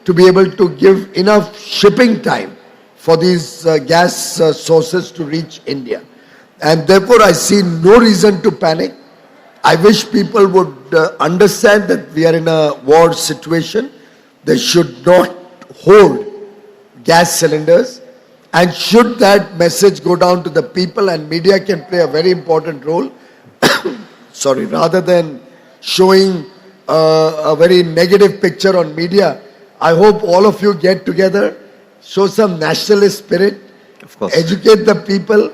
to be able to give enough shipping time for these gas sources to reach India. And therefore, I see no reason to panic. I wish people would understand that we are in a war situation. They should not hold gas cylinders. And should that message go down to the people, and media can play a very important role, sorry, rather than showing a very negative picture on media, I hope all of you get together, show some nationalist spirit, of course, educate the people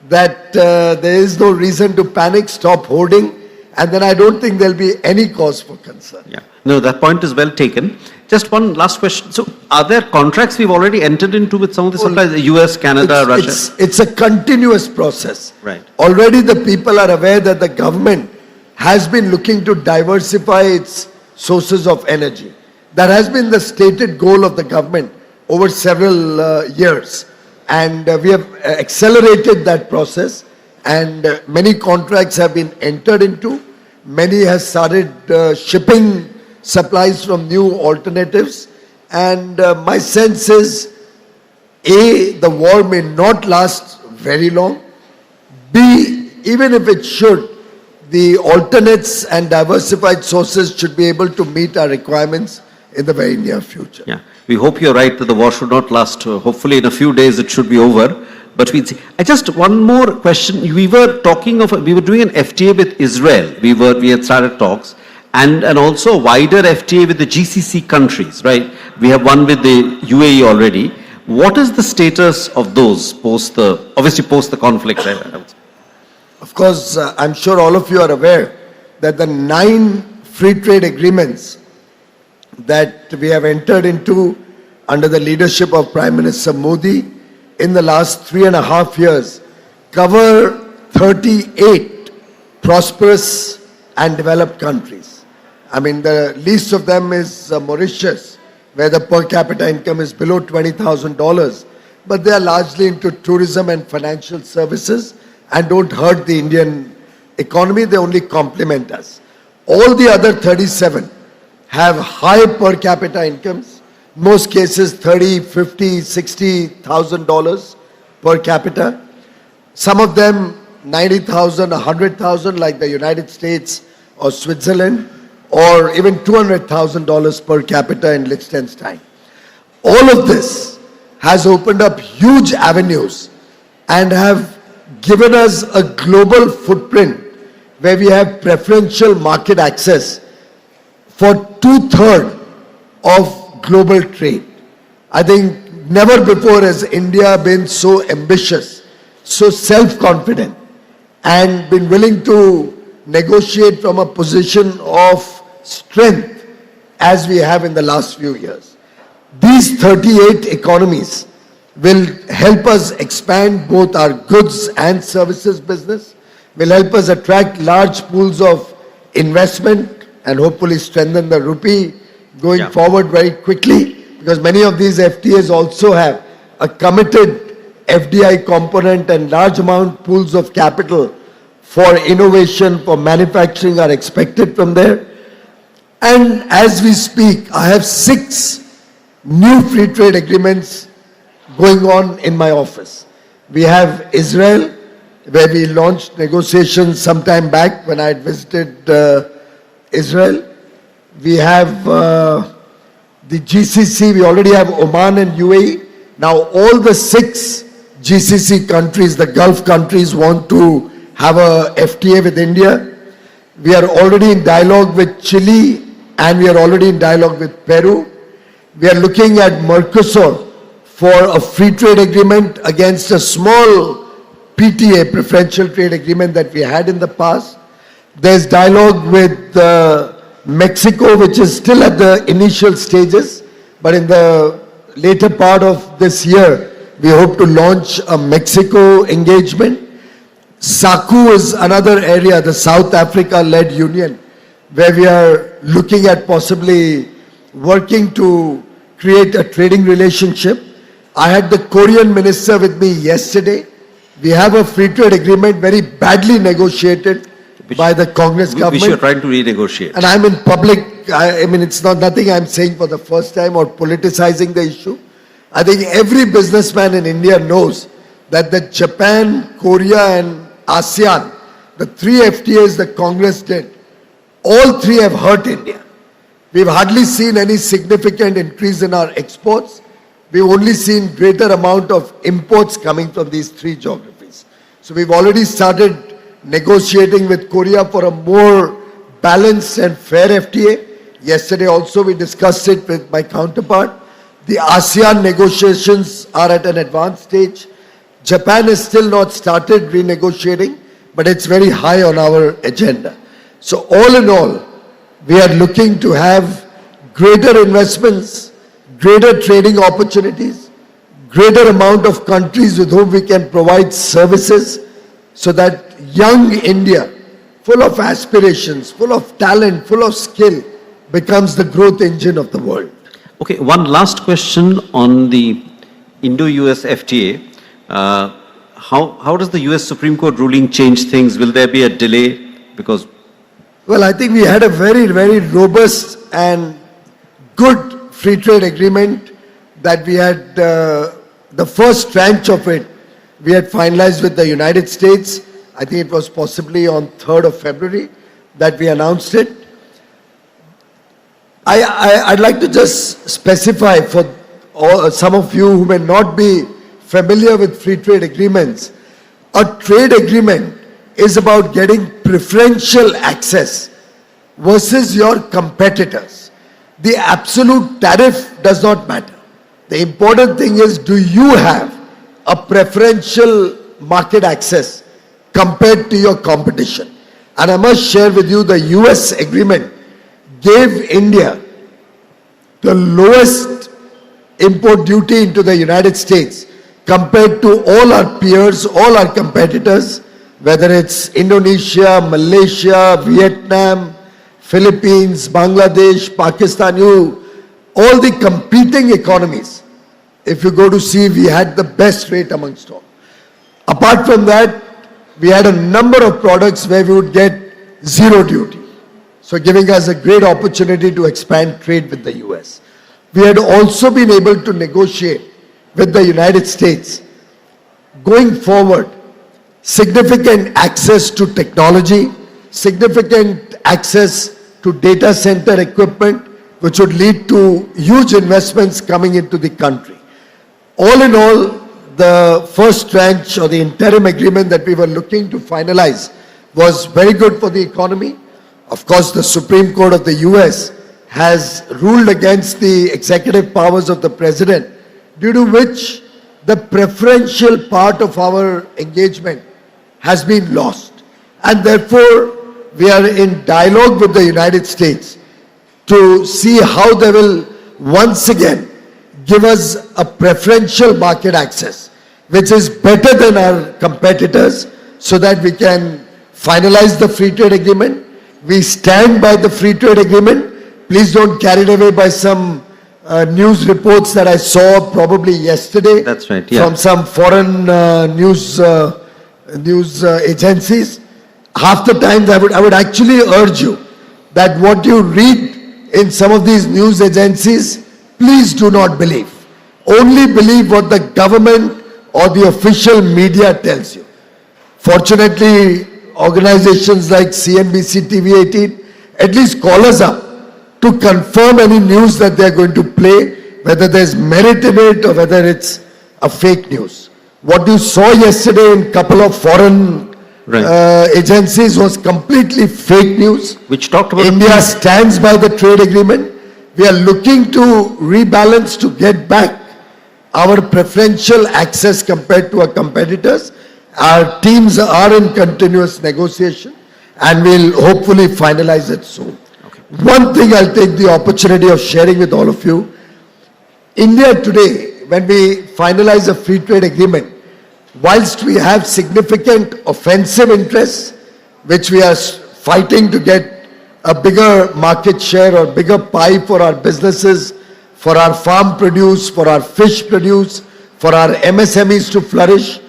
that there is no reason to panic, stop hoarding, and then I don't think there'll be any cause for concern. Yeah. No, that point is well taken. Just one last question. So, are there contracts we've already entered into with some of the suppliers, the US, Canada, Russia? It's a continuous process. Right. Already the people are aware that the government has been looking to diversify its sources of energy. That has been the stated goal of the government over several years. And we have accelerated that process, and many contracts have been entered into. Many have started shipping supplies from new alternatives. And my sense is, A, the war may not last very long. B, even if it should, the alternates and diversified sources should be able to meet our requirements in the very near future. Yeah, we hope you're right that the war should not last. Hopefully in a few days it should be over. But we'll see. Just one more question. We were doing an FTA with Israel. We had started talks, and also a wider FTA with the GCC countries, right? We have one with the UAE already. What is the status of those post the conflict? Of course, I'm sure all of you are aware that the 9 free trade agreements that we have entered into under the leadership of Prime Minister Modi in the last 3.5 years cover 38 prosperous and developed countries. I mean, the least of them is Mauritius, where the per capita income is below $20,000, but they are largely into tourism and financial services and don't hurt the Indian economy, they only complement us. All the other 37 have high per capita incomes, most cases $30,000, $50,000, $60,000 per capita. Some of them 90,000, 100,000 like the United States or Switzerland, or even $200,000 per capita in Liechtenstein. All of this has opened up huge avenues and have given us a global footprint where we have preferential market access for 2/3 of global trade. I think never before has India been so ambitious, so self-confident, and been willing to negotiate from a position of strength as we have in the last few years. These 38 economies will help us expand both our goods and services business, will help us attract large pools of investment and hopefully strengthen the rupee going forward very quickly, because many of these FTAs also have a committed FDI component and large amount pools of capital for innovation, for manufacturing are expected from there. And as we speak, I have 6 new free trade agreements going on in my office. We have Israel, where we launched negotiations some time back when I had visited Israel. We have the GCC, we already have Oman and UAE. Now all the 6 GCC countries, the Gulf countries, want to have a FTA with India. We are already in dialogue with Chile and we are already in dialogue with Peru. We are looking at Mercosur for a free trade agreement against a small PTA, preferential trade agreement, that we had in the past. There's dialogue with Mexico, which is still at the initial stages, but in the later part of this year, we hope to launch a Mexico engagement. SACU is another area, the South Africa-led union, where we are looking at possibly working to create a trading relationship. I had the Korean minister with me yesterday. We have a free trade agreement very badly negotiated by the Congress government. Which you are trying to renegotiate. And I'm in public, I mean, it's not nothing I'm saying for the first time or politicizing the issue. I think every businessman in India knows that the Japan, Korea and ASEAN, the 3 FTAs the Congress did, all 3 have hurt India. We've hardly seen any significant increase in our exports. We've only seen greater amount of imports coming from these 3 geographies. So we've already started negotiating with Korea for a more balanced and fair FTA. Yesterday also we discussed it with my counterpart. The ASEAN negotiations are at an advanced stage. Japan has still not started renegotiating, but it's very high on our agenda. So all in all, we are looking to have greater investments, greater trading opportunities, greater amount of countries with whom we can provide services, so that young India, full of aspirations, full of talent, full of skill, becomes the growth engine of the world. Okay, one last question on the Indo-US FTA. How does the US Supreme Court ruling change things? Will there be a delay? Because... Well, I think we had a very, very robust and good free trade agreement that we had, the first tranche of it, we had finalized with the United States. I think it was possibly on 3rd of February that we announced it. I'd like to just specify for some of you who may not be familiar with free trade agreements. A trade agreement is about getting preferential access versus your competitors. The absolute tariff does not matter. The important thing is, do you have a preferential market access compared to your competition? And I must share with you, the US agreement gave India the lowest import duty into the United States compared to all our peers, all our competitors, whether it's Indonesia, Malaysia, Vietnam, Philippines, Bangladesh, Pakistan, all the competing economies. If you go to see, we had the best rate amongst all. Apart from that, we had a number of products where we would get 0 duty. So giving us a great opportunity to expand trade with the US. We had also been able to negotiate with the United States, going forward, significant access to technology, significant access to data center equipment, which would lead to huge investments coming into the country. All in all, the first tranche or the interim agreement that we were looking to finalize was very good for the economy. Of course, the Supreme Court of the US has ruled against the executive powers of the president, due to which the preferential part of our engagement has been lost. And therefore, we are in dialogue with the United States to see how they will once again give us a preferential market access, which is better than our competitors, so that we can finalize the free trade agreement. We stand by the free trade agreement. Please don't carried away by some news reports that I saw probably yesterday. That's right, yeah. From some foreign news agencies. Half the times I would actually urge you that what you read in some of these news agencies, please do not believe. Only believe what the government or the official media tells you. Fortunately, organizations like CNBC, TV18 at least call us up to confirm any news that they are going to play, whether there's merit in it or whether it's a fake news. What you saw yesterday in a couple of foreign agencies was completely fake news. Which talked about India stands by the trade agreement. We are looking to rebalance to get back our preferential access compared to our competitors. Our teams are in continuous negotiation and we'll hopefully finalize it soon. One thing I'll take the opportunity of sharing with all of you. India today, when we finalize a free trade agreement, whilst we have significant offensive interests, which we are fighting to get a bigger market share or bigger pie for our businesses, for our farm produce, for our fish produce, for our MSMEs to flourish,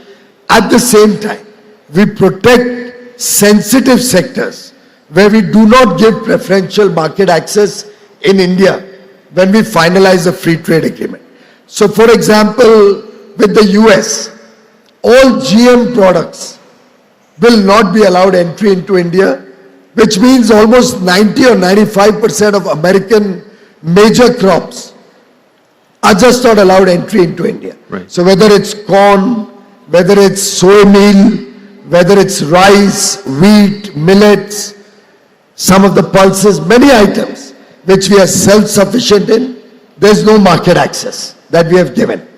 at the same time, we protect sensitive sectors where we do not give preferential market access in India when we finalize a free trade agreement. So for example, with the US, all GM products will not be allowed entry into India, which means almost 90 or 95% of American major crops are just not allowed entry into India. Right. So whether it's corn, whether it's soy meal, whether it's rice, wheat, millets, some of the pulses, many items which we are self-sufficient in, there's no market access that we have given.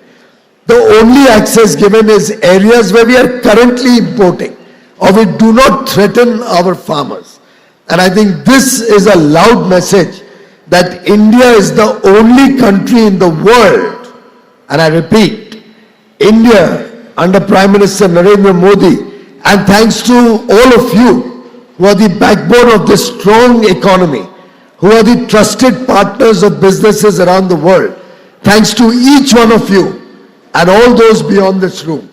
The only access given is areas where we are currently importing or we do not threaten our farmers. And I think this is a loud message that India is the only country in the world, and I repeat, India under Prime Minister Narendra Modi, and thanks to all of you who are the backbone of this strong economy, who are the trusted partners of businesses around the world, thanks to each one of you and all those beyond this room,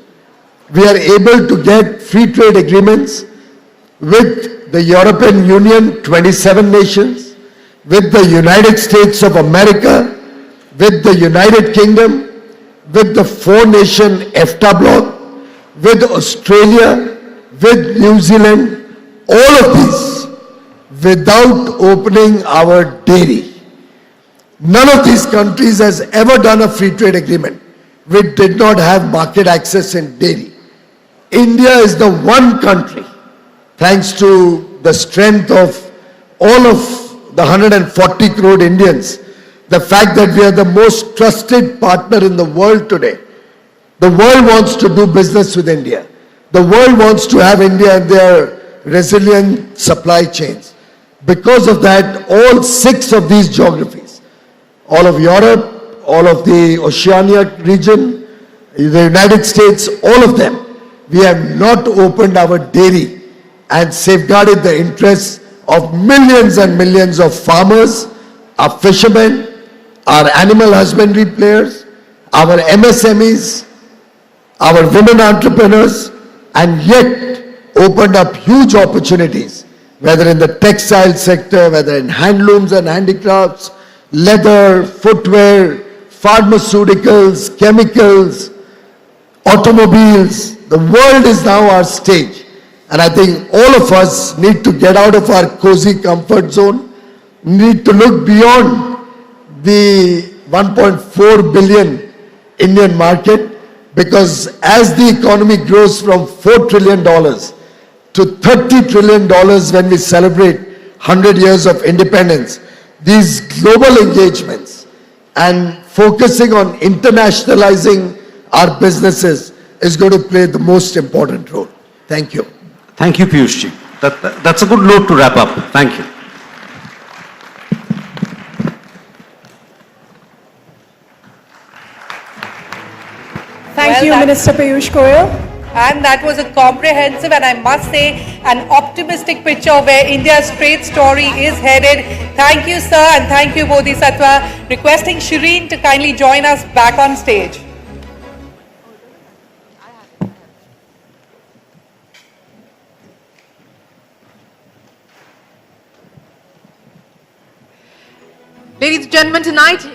we are able to get free trade agreements with the European Union, 27 nations, with the United States of America, with the United Kingdom, with the 4-nation EFTA bloc, with Australia, with New Zealand, all of these without opening our dairy. None of these countries has ever done a free trade agreement which did not have market access in dairy. India is the one country, thanks to the strength of all of the 140 crore Indians, the fact that we are the most trusted partner in the world today. The world wants to do business with India. The world wants to have India in their resilient supply chains. Because of that, all 6 of these geographies, all of Europe, all of the Oceania region, the United States, all of them, we have not opened our dairy and safeguarded the interests of millions and millions of farmers, our fishermen, our animal husbandry players, our MSMEs, our women entrepreneurs, and yet opened up huge opportunities, whether in the textile sector, whether in handlooms and handicrafts, leather, footwear, pharmaceuticals, chemicals, automobiles. The world is now our stage. And I think all of us need to get out of our cozy comfort zone, need to look beyond the 1.4 billion Indian market, because as the economy grows from $4 trillion to $30 trillion when we celebrate 100 years of independence, these global engagements and focusing on internationalizing our businesses is going to play the most important role. Thank you. Thank you, Piyush ji. That's a good note to wrap up. Thank you. Minister Piyush Goyal. And that was a comprehensive and I must say an optimistic picture of where India's trade story is headed. Thank you, sir, and thank you, Bodhisattva. Requesting Shireen to kindly join us back on stage. Ladies and gentlemen, tonight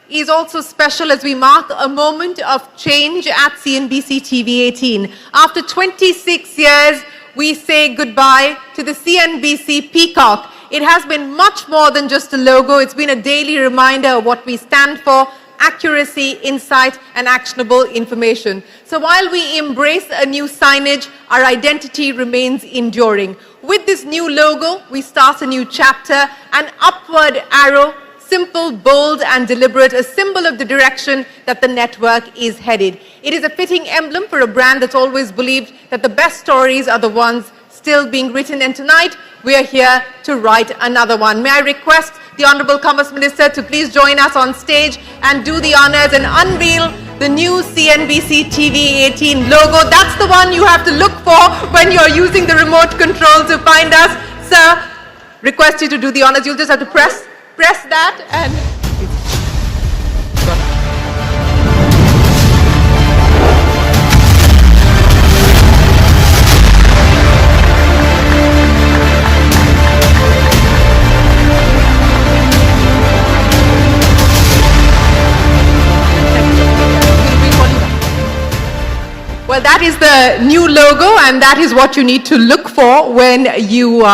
is also special as we mark a moment of change at CNBC TV 18. After 26 years, we say goodbye to the CNBC Peacock. It has been much more than just a logo. It's been a daily reminder of what we stand for: accuracy, insight, and actionable information. So while we embrace a new signage, our identity remains enduring. With this new logo, we start a new chapter, an upward arrow, simple, bold, and deliberate, a symbol of the direction that the network is headed. It is a fitting emblem for a brand that's always believed that the best stories are the ones still being written, and tonight we are here to write another one. May I request the Honorable Commerce Minister to please join us on stage and do the honors and unveil the new CNBC TV 18 logo. That's the one you have to look for when you're using the remote control to find us. Sir, request you to do the honors. You'll just have to press that and... Well, that is the new logo, and that is what you need to look for when you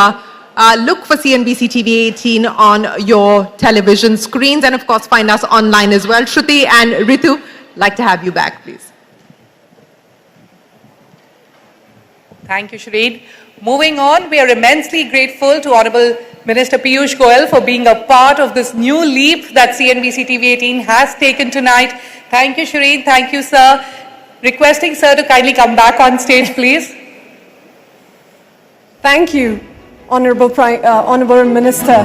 look for CNBC TV 18 on your television screens, and of course find us online as well. Shruti and Ritu, like to have you back, please. Thank you, Shireen. Moving on, we are immensely grateful to Honorable Minister Piyush Goyal for being a part of this new leap that CNBC TV 18 has taken tonight. Thank you, Shireen. Thank you, sir. Requesting sir to kindly come back on stage, please. Thank you, Honorable Minister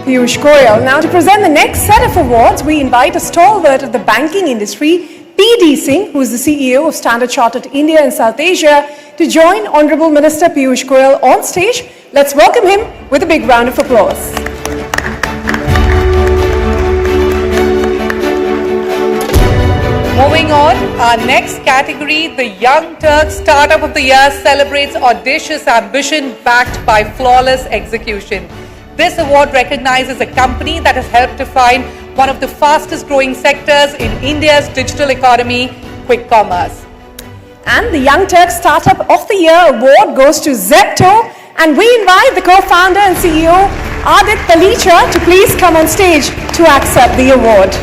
Piyush Goyal. Now, to present the next set of awards, we invite a stalwart of the banking industry, P.D. Singh, who is the CEO of Standard Chartered India and South Asia, to join Honorable Minister Piyush Goyal on stage. Let's welcome him with a big round of applause. Moving on, our next category, the Young Turk Startup of the Year, celebrates audacious ambition backed by flawless execution. This award recognizes a company that has helped define one of the fastest growing sectors in India's digital economy, quick commerce. And the Young Turk Startup of the Year award goes to Zepto, and we invite the co-founder and CEO Adit Talicha to please come on stage to accept the award.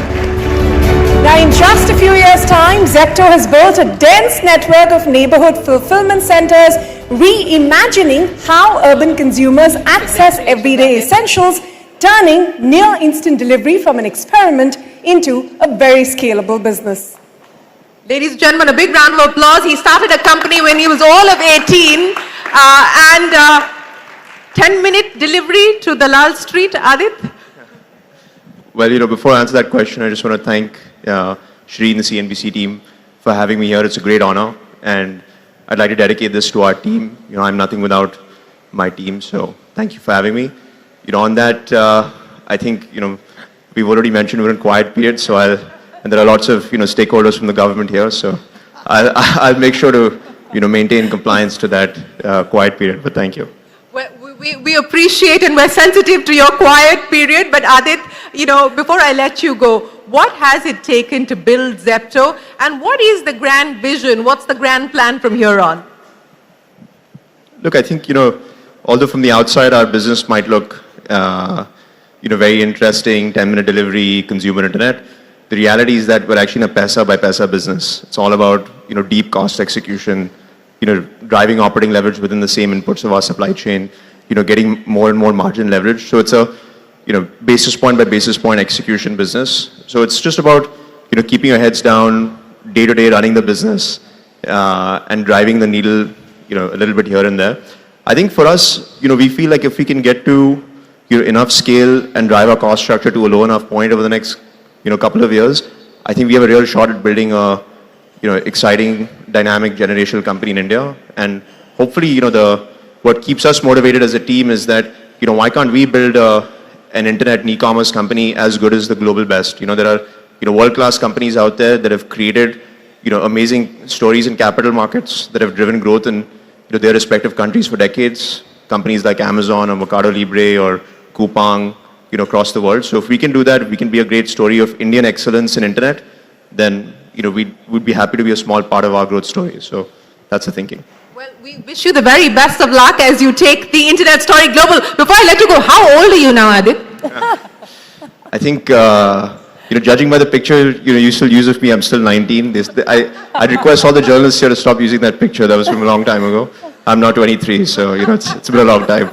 Now, in just a few years' time, Zepto has built a dense network of neighborhood fulfillment centers, reimagining how urban consumers access everyday essentials, turning near-instant delivery from an experiment into a very scalable business. Ladies and gentlemen, a big round of applause. He started a company when he was all of 18, and 10-minute delivery to Dalal Street. Adit? Well, before I answer that question, I just want to thank Shri and the CNBC team for having me here. It's a great honor, and I'd like to dedicate this to our team. I'm nothing without my team, so thank you for having me. On that, I think, we've already mentioned we're in quiet period, so and there are lots of, stakeholders from the government here, so I'll make sure to, maintain compliance to that quiet period, but thank you. We appreciate and we're sensitive to your quiet period, but Adit, before I let you go, what has it taken to build Zepto, and what is the grand vision? What's the grand plan from here on? Look, I think, although from the outside our business might look, very interesting, 10-minute delivery, consumer internet, the reality is that we're actually in a paisa by paisa business. It's all about, deep cost execution, driving operating leverage within the same inputs of our supply chain, getting more and more margin leverage. So it's a, basis point by basis point execution business. So it's just about, keeping your heads down, day to day running the business, and driving the needle, a little bit here and there. I think for us, we feel like if we can get to, enough scale and drive our cost structure to a low enough point over the next, couple of years, I think we have a real shot at building a, exciting, dynamic, generational company in India. And hopefully, what keeps us motivated as a team is that, why can't we build an internet and e-commerce company as good as the global best? There are, world-class companies out there that have created, amazing stories in capital markets that have driven growth in their respective countries for decades. Companies like Amazon or Mercado Libre or Coupang, across the world. So if we can do that, we can be a great story of Indian excellence in internet, then, we'd be happy to be a small part of our growth story. So that's the thinking. Well, we wish you the very best of luck as you take the internet story global. Before I let you go, how old are you now, Adit? I think, judging by the picture, you still use of me, I'm still 19. I'd request all the journalists here to stop using that picture. That was from a long time ago. I'm now 23, so, it's been a long time.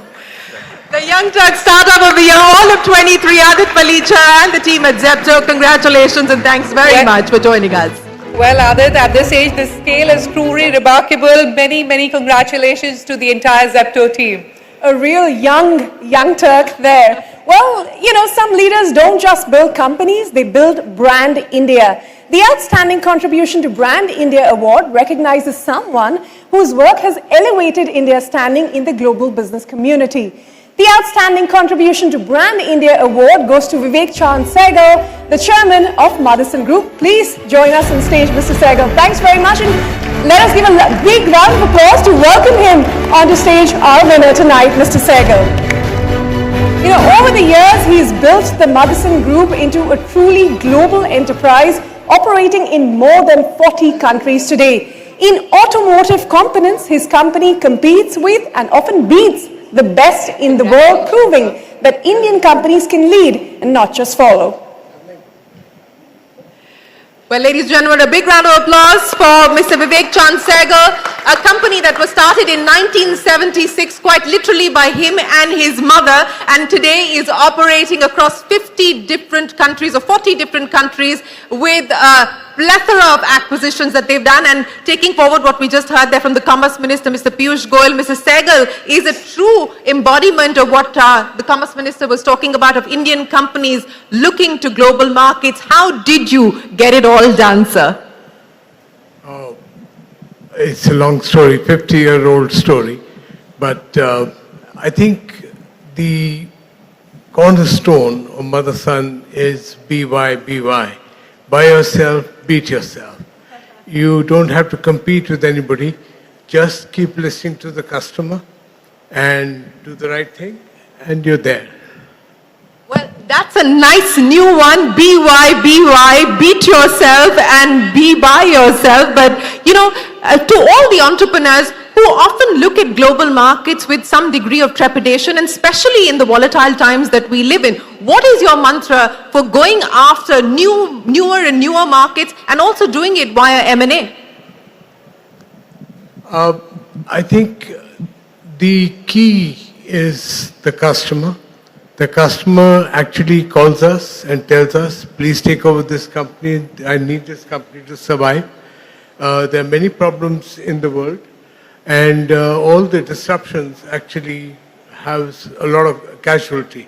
The Young Turk Startup of the Year, all of 23, Adit Palicha and the team at Zepto. Congratulations and thanks very much for joining us. Well, Adit, at this age, the scale is truly remarkable. Many, many congratulations to the entire Zepto team. A real young Turk there. Well, some leaders don't just build companies, they build Brand India. The Outstanding Contribution to Brand India Award recognizes someone whose work has elevated India's standing in the global business community. The Outstanding Contribution to Brand India Award goes to Vivek Chand Sehgal, the chairman of Madison Group. Please join us on stage, Mr. Sehgal. Thanks very much, and let us give a big round of applause to welcome him onto stage, our winner tonight, Mr. Sehgal. Over the years, he's built the Madison Group into a truly global enterprise operating in more than 40 countries today. In automotive components, his company competes with and often beats the best in the world, proving that Indian companies can lead and not just follow. Well, ladies and gentlemen, a big round of applause for Mr. Vivek Chand Sehgal, a company that was started in 1976, quite literally by him and his mother, and today is operating across 50 different countries or 40 different countries with a plethora of acquisitions that they've done. And taking forward what we just heard there from the Commerce Minister, Mr. Piyush Goyal, Mr. Sehgal is a true embodiment of what the Commerce Minister was talking about, of Indian companies looking to global markets. How did you get it all done, sir? Oh, it's a long story, 50-year-old story. But I think the cornerstone of Mother-Son is BY. Buy yourself, beat yourself. You don't have to compete with anybody. Just keep listening to the customer and do the right thing, and you're there. Well, that's a nice new one. BY, beat yourself and be by yourself. But, to all the entrepreneurs who often look at global markets with some degree of trepidation, and especially in the volatile times that we live in, what is your mantra for going after newer and newer markets and also doing it via M&A? I think the key is the customer. The customer actually calls us and tells us, please take over this company. I need this company to survive. There are many problems in the world, and all the disruptions actually have a lot of casualty.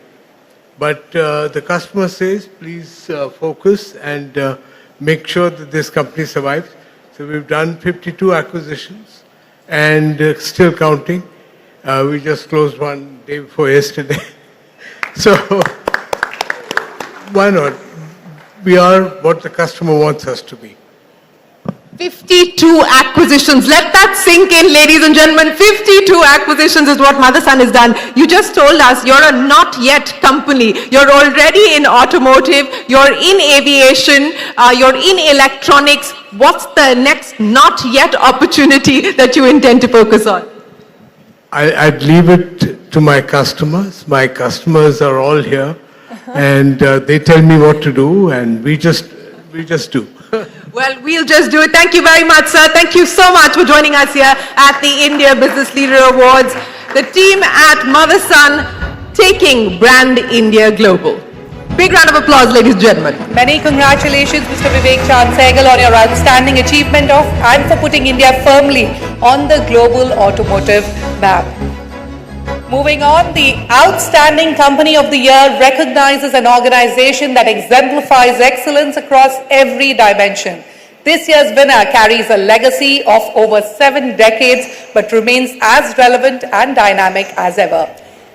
But the customer says, please focus and make sure that this company survives. So we've done 52 acquisitions and still counting. We just closed one day before yesterday. So why not? We are what the customer wants us to be. 52 acquisitions. Let that sink in, ladies and gentlemen. 52 acquisitions is what Mother-Son has done. You just told us you're a not yet company. You're already in automotive, you're in aviation, you're in electronics. What's the next not yet opportunity that you intend to focus on? I'd leave it to my customers. My customers are all here, and they tell me what to do, and we just do. Well, we'll just do it. Thank you very much, sir. Thank you so much for joining us here at the India Business Leader Awards. The team at Mother-Son taking Brand India Global. Big round of applause, ladies and gentlemen. Many congratulations, Mr. Vivek Chand Sehgal, on your outstanding achievement and for putting India firmly on the global automotive map. Moving on, the Outstanding Company of the Year recognizes an organization that exemplifies excellence across every dimension. This year's winner carries a legacy of over 7 decades but remains as relevant and dynamic as ever.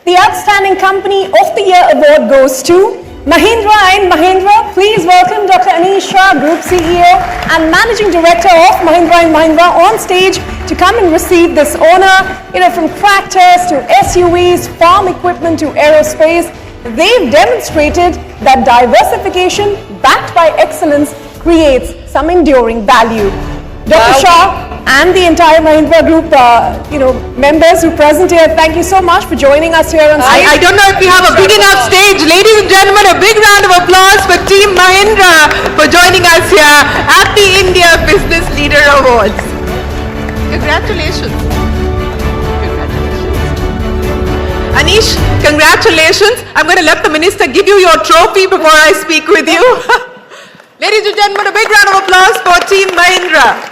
The Outstanding Company of the Year award goes to Mahindra and Mahindra. Please welcome Dr. Anish Shah, Group CEO and Managing Director of Mahindra and Mahindra, on stage to come and receive this honor. From tractors to SUVs, farm equipment to aerospace, they've demonstrated that diversification backed by excellence creates some enduring value. Dr. Shah and the entire Mahindra Group, members who are present here, thank you so much for joining us here on stage. I don't know if we have a big enough stage. Ladies and gentlemen, a big round of applause for Team Mahindra for joining us here at the India Business Leader Awards. Congratulations. Anish, congratulations. I'm going to let the minister give you your trophy before I speak with you. Ladies and gentlemen, a big round of applause for Team Mahindra.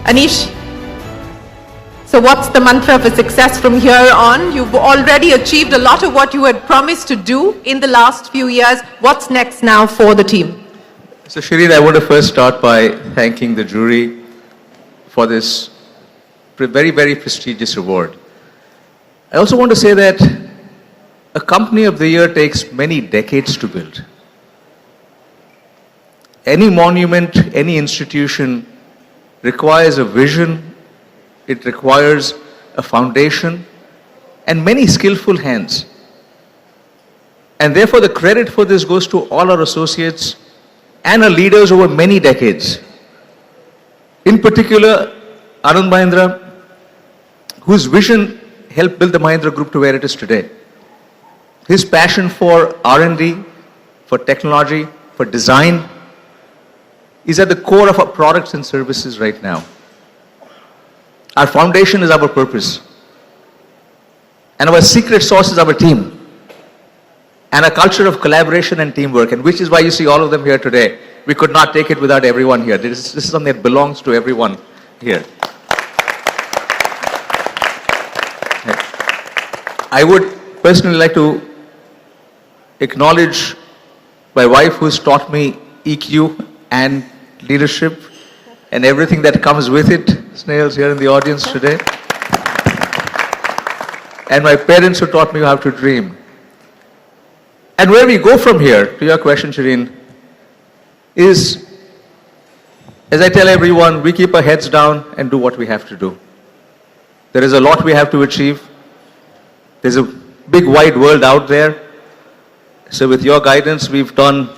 Anish, so what's the mantra for success from here on? You've already achieved a lot of what you had promised to do in the last few years. What's next now for the team? So Shireen, I want to first start by thanking the jury for this very, very prestigious award. I also want to say that a Company of the Year takes many decades to build. Any monument, any institution requires a vision, it requires a foundation and many skillful hands. And therefore the credit for this goes to all our associates and our leaders over many decades. In particular, Anand Mahindra, whose vision helped build the Mahindra Group to where it is today. His passion for R&D, for technology, for design is at the core of our products and services right now. Our foundation is our purpose. And our secret sauce is our team. And a culture of collaboration and teamwork, and which is why you see all of them here today. We could not take it without everyone here. This is something that belongs to everyone here. I would personally like to acknowledge my wife, who's taught me EQ and leadership and everything that comes with it. Snail's here in the audience today. And my parents, who taught me how to dream. And where we go from here, to your question, Shireen, is, as I tell everyone, we keep our heads down and do what we have to do. There is a lot we have to achieve. There's a big wide world out there. So with your guidance, we've done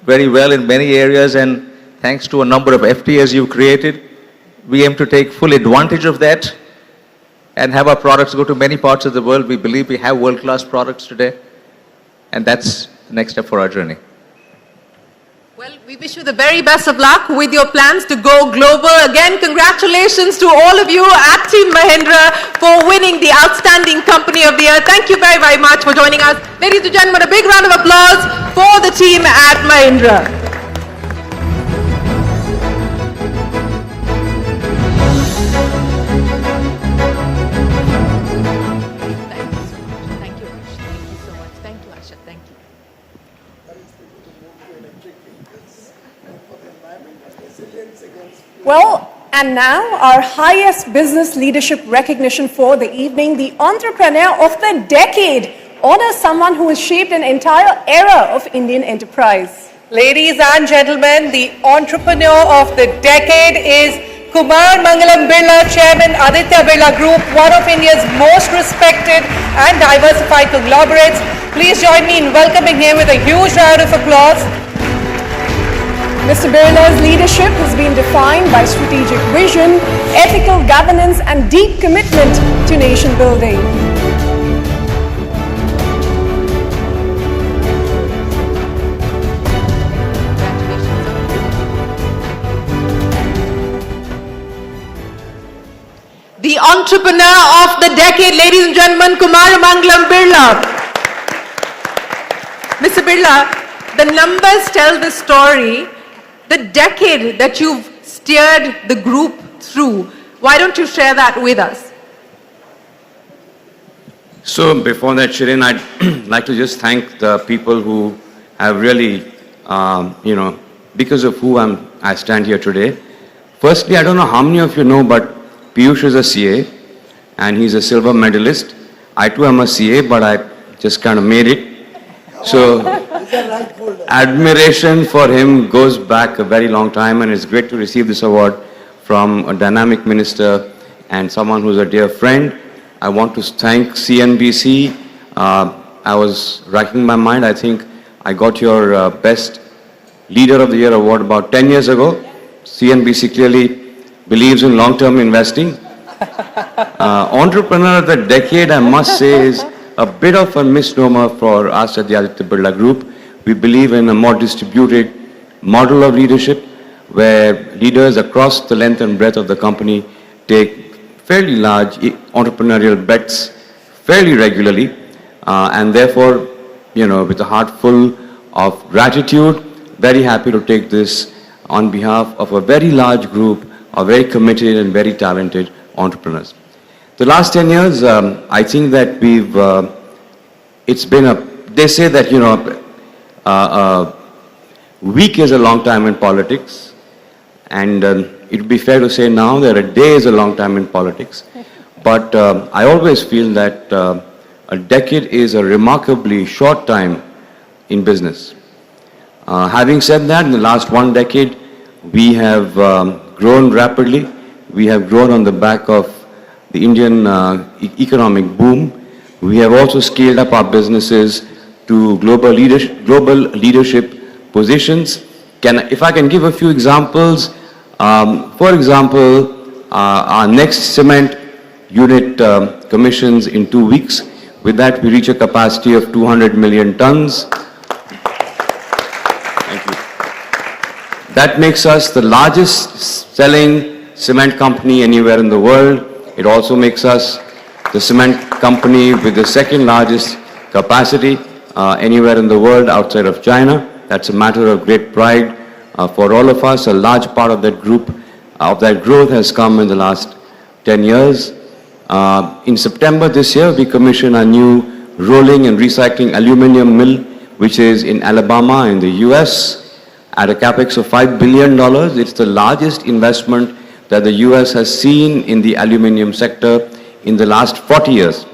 very well in many areas, and thanks to a number of FTAs you've created, we aim to take full advantage of that and have our products go to many parts of the world. We believe we have world-class products today, and that's the next step for our journey. Well, we wish you the very best of luck with your plans to go global. Again, congratulations to all of you at Team Mahindra for winning the Outstanding Company of the Year. Thank you very, very much for joining us. Ladies and gentlemen, a big round of applause for the team at Mahindra. Well, and now our highest business leadership recognition for the evening, the Entrepreneur of the Decade, honors someone who has shaped an entire era of Indian enterprise. Ladies and gentlemen, the Entrepreneur of the Decade is Kumar Mangalam Birla, Chairman, Aditya Birla Group, one of India's most respected and diversified conglomerates. Please join me in welcoming him with a huge round of applause. Mr. Birla's leadership has been defined by strategic vision, ethical governance, and deep commitment to nation building. The Entrepreneur of the Decade, ladies and gentlemen, Kumar Mangalam Birla. Mr. Birla, the numbers tell the story. The decade that you've steered the group through, why don't you share that with us? So before that, Shirin, I'd like to just thank the people who have really, because of who I stand here today. Firstly, I don't know how many of you know, but Piyush is a CA and he's a silver medalist. I too am a CA, but I just kind of made it. So admiration for him goes back a very long time, and it's great to receive this award from a dynamic minister and someone who's a dear friend. I want to thank CNBC. I was racking my mind. I think I got your Best Leader of the Year award about 10 years ago. CNBC clearly believes in long-term investing. Entrepreneur of the Decade, I must say, is a bit of a misnomer for us at the Aditya Birla Group. We believe in a more distributed model of leadership where leaders across the length and breadth of the company take fairly large entrepreneurial bets fairly regularly, and therefore, with a heart full of gratitude, very happy to take this on behalf of a very large group of very committed and very talented entrepreneurs. The last 10 years, I think that it's been they say that, a week is a long time in politics, and it would be fair to say now that a day is a long time in politics. But I always feel that a decade is a remarkably short time in business. Having said that, in the last 1 decade, we have grown rapidly. We have grown on the back of the Indian economic boom. We have also scaled up our businesses to global leadership positions. If I can give a few examples, for example, our next cement unit commissions in 2 weeks. With that, we reach a capacity of 200 million tons. Thank you. That makes us the largest selling cement company anywhere in the world. It also makes us the cement company with the second largest capacity anywhere in the world outside of China. That's a matter of great pride for all of us. A large part of that growth has come in the last 10 years. In September this year, we commissioned a new rolling and recycling aluminum mill, which is in Alabama in the US, at a capex of $5 billion. It's the largest investment that the US has seen in the aluminum sector in the last 40 years.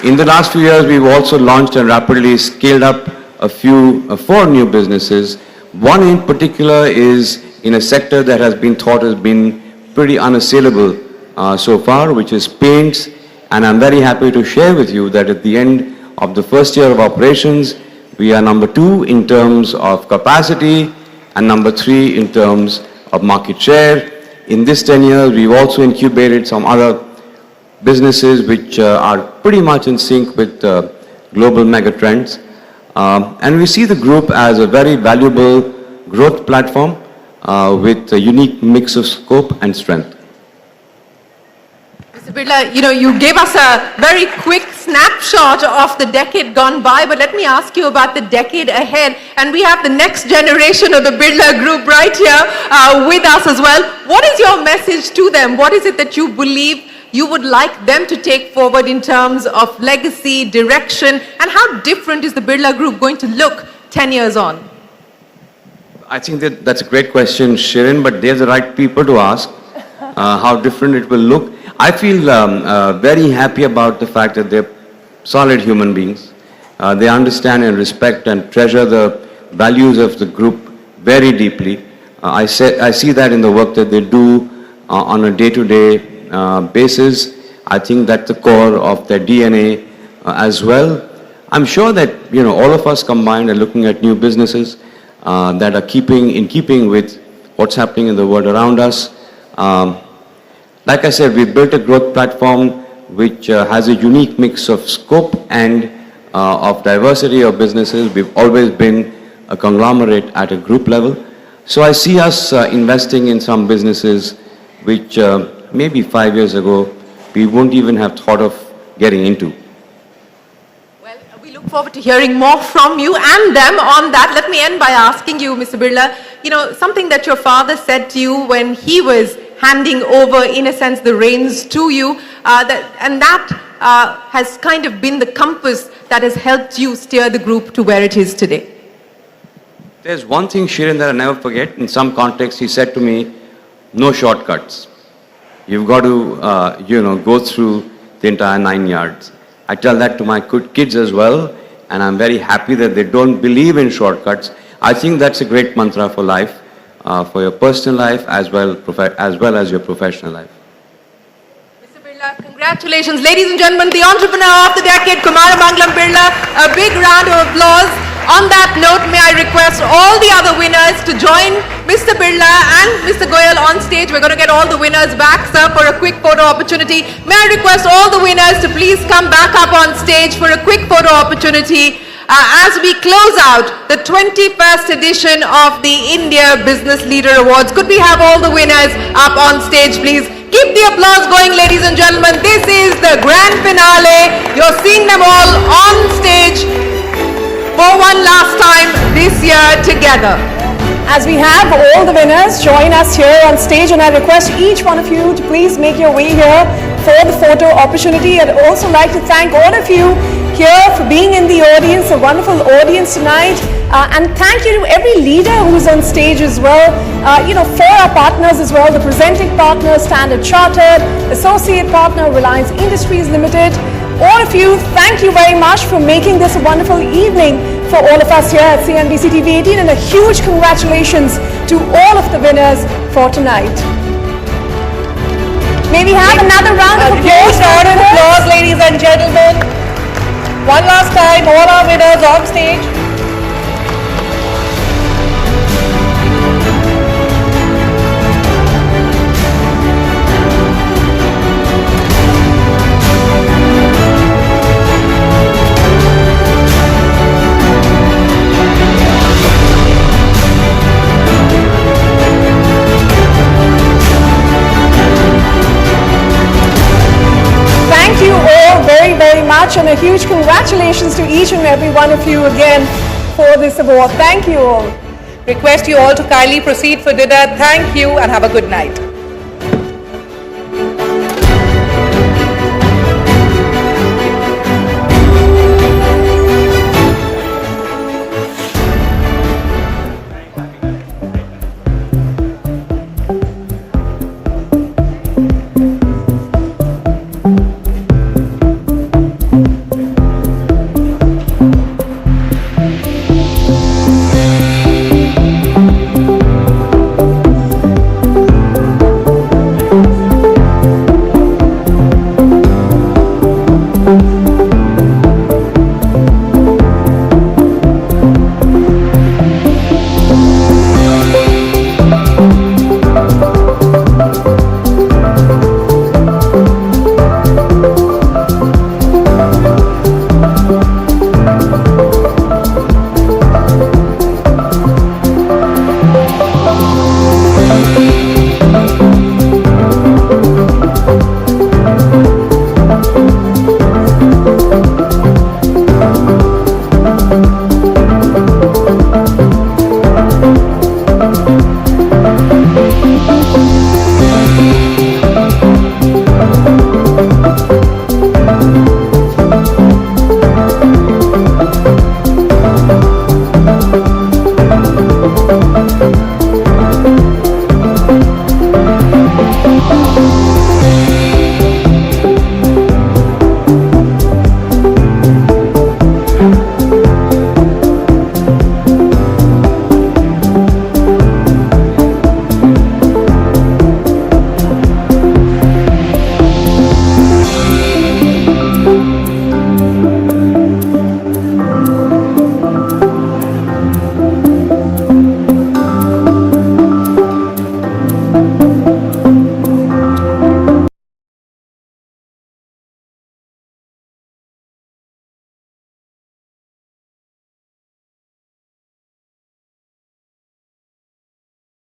In the last few years, we've also launched and rapidly scaled up four new businesses. One in particular is in a sector that has been thought has been pretty unassailable so far, which is paints. And I'm very happy to share with you that at the end of the first year of operations, we are number 2 in terms of capacity and number 3 in terms of market share. In this 10 years, we've also incubated some other businesses which are pretty much in sync with global megatrends. And we see the group as a very valuable growth platform with a unique mix of scope and strength. Mr. Birla, you gave us a very quick snapshot of the decade gone by, but let me ask you about the decade ahead. And we have the next generation of the Birla Group right here with us as well. What is your message to them? What is it that you believe you would like them to take forward in terms of legacy, direction, and how different is the Birla Group going to look 10 years on? I think that's a great question, Shirin, but they're the right people to ask how different it will look. I feel very happy about the fact that they're solid human beings. They understand and respect and treasure the values of the group very deeply. I see that in the work that they do on a day-to-day basis. I think that's the core of their DNA as well. I'm sure that all of us combined are looking at new businesses that are in keeping with what's happening in the world around us. Like I said, we built a growth platform which has a unique mix of scope and of diversity of businesses. We've always been a conglomerate at a group level. So I see us investing in some businesses which maybe 5 years ago we wouldn't even have thought of getting into. Well, we look forward to hearing more from you and them on that. Let me end by asking you, Mr. Birla, something that your father said to you when he was handing over, in a sense, the reins to you. That has kind of been the compass that has helped you steer the group to where it is today. There's one thing, Shirin, that I never forget. In some context, he said to me, no shortcuts. You've got to, go through the entire 9 yards. I tell that to my kids as well, and I'm very happy that they don't believe in shortcuts. I think that's a great mantra for life, for your personal life as well as your professional life. Mr. Birla, congratulations. Ladies and gentlemen, the entrepreneur of the decade, Kumaramanglam Birla, a big round of applause. On that note, may I request all the other winners to join Mr. Birla and Mr. Goyal on stage. We're going to get all the winners back, sir, for a quick photo opportunity. May I request all the winners to please come back up on stage for a quick photo opportunity as we close out the 21st edition of the India Business Leader Awards. Could we have all the winners up on stage, please? Keep the applause going, ladies and gentlemen. This is the grand finale. You're seeing them all on stage for one last time this year together. As we have all the winners join us here on stage, and I request each one of you to please make your way here for the photo opportunity. I'd also like to thank all of you here for being in the audience, a wonderful audience tonight. And thank you to every leader who's on stage as well. For our partners as well, the presenting partner, Standard Chartered, associate partner, Reliance Industries Limited. All of you, thank you very much for making this a wonderful evening for all of us here at CNBC TV 18, and a huge congratulations to all of the winners for tonight. May we have another round of applause? Huge round of applause, ladies and gentlemen. One last time, all our winners on stage. Thank you all very, very much, and a huge congratulations to each and every one of you again for this award. Thank you all. Request you all to kindly proceed for dinner. Thank you and have a good night.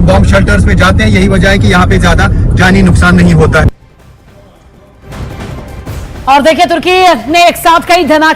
Bomb shelters पे जाते हैं, यही वजह है कि यहाँ पे ज्यादा जानी नुकसान नहीं होता है। और देखिए तुर्की ने एक साथ कई धमाके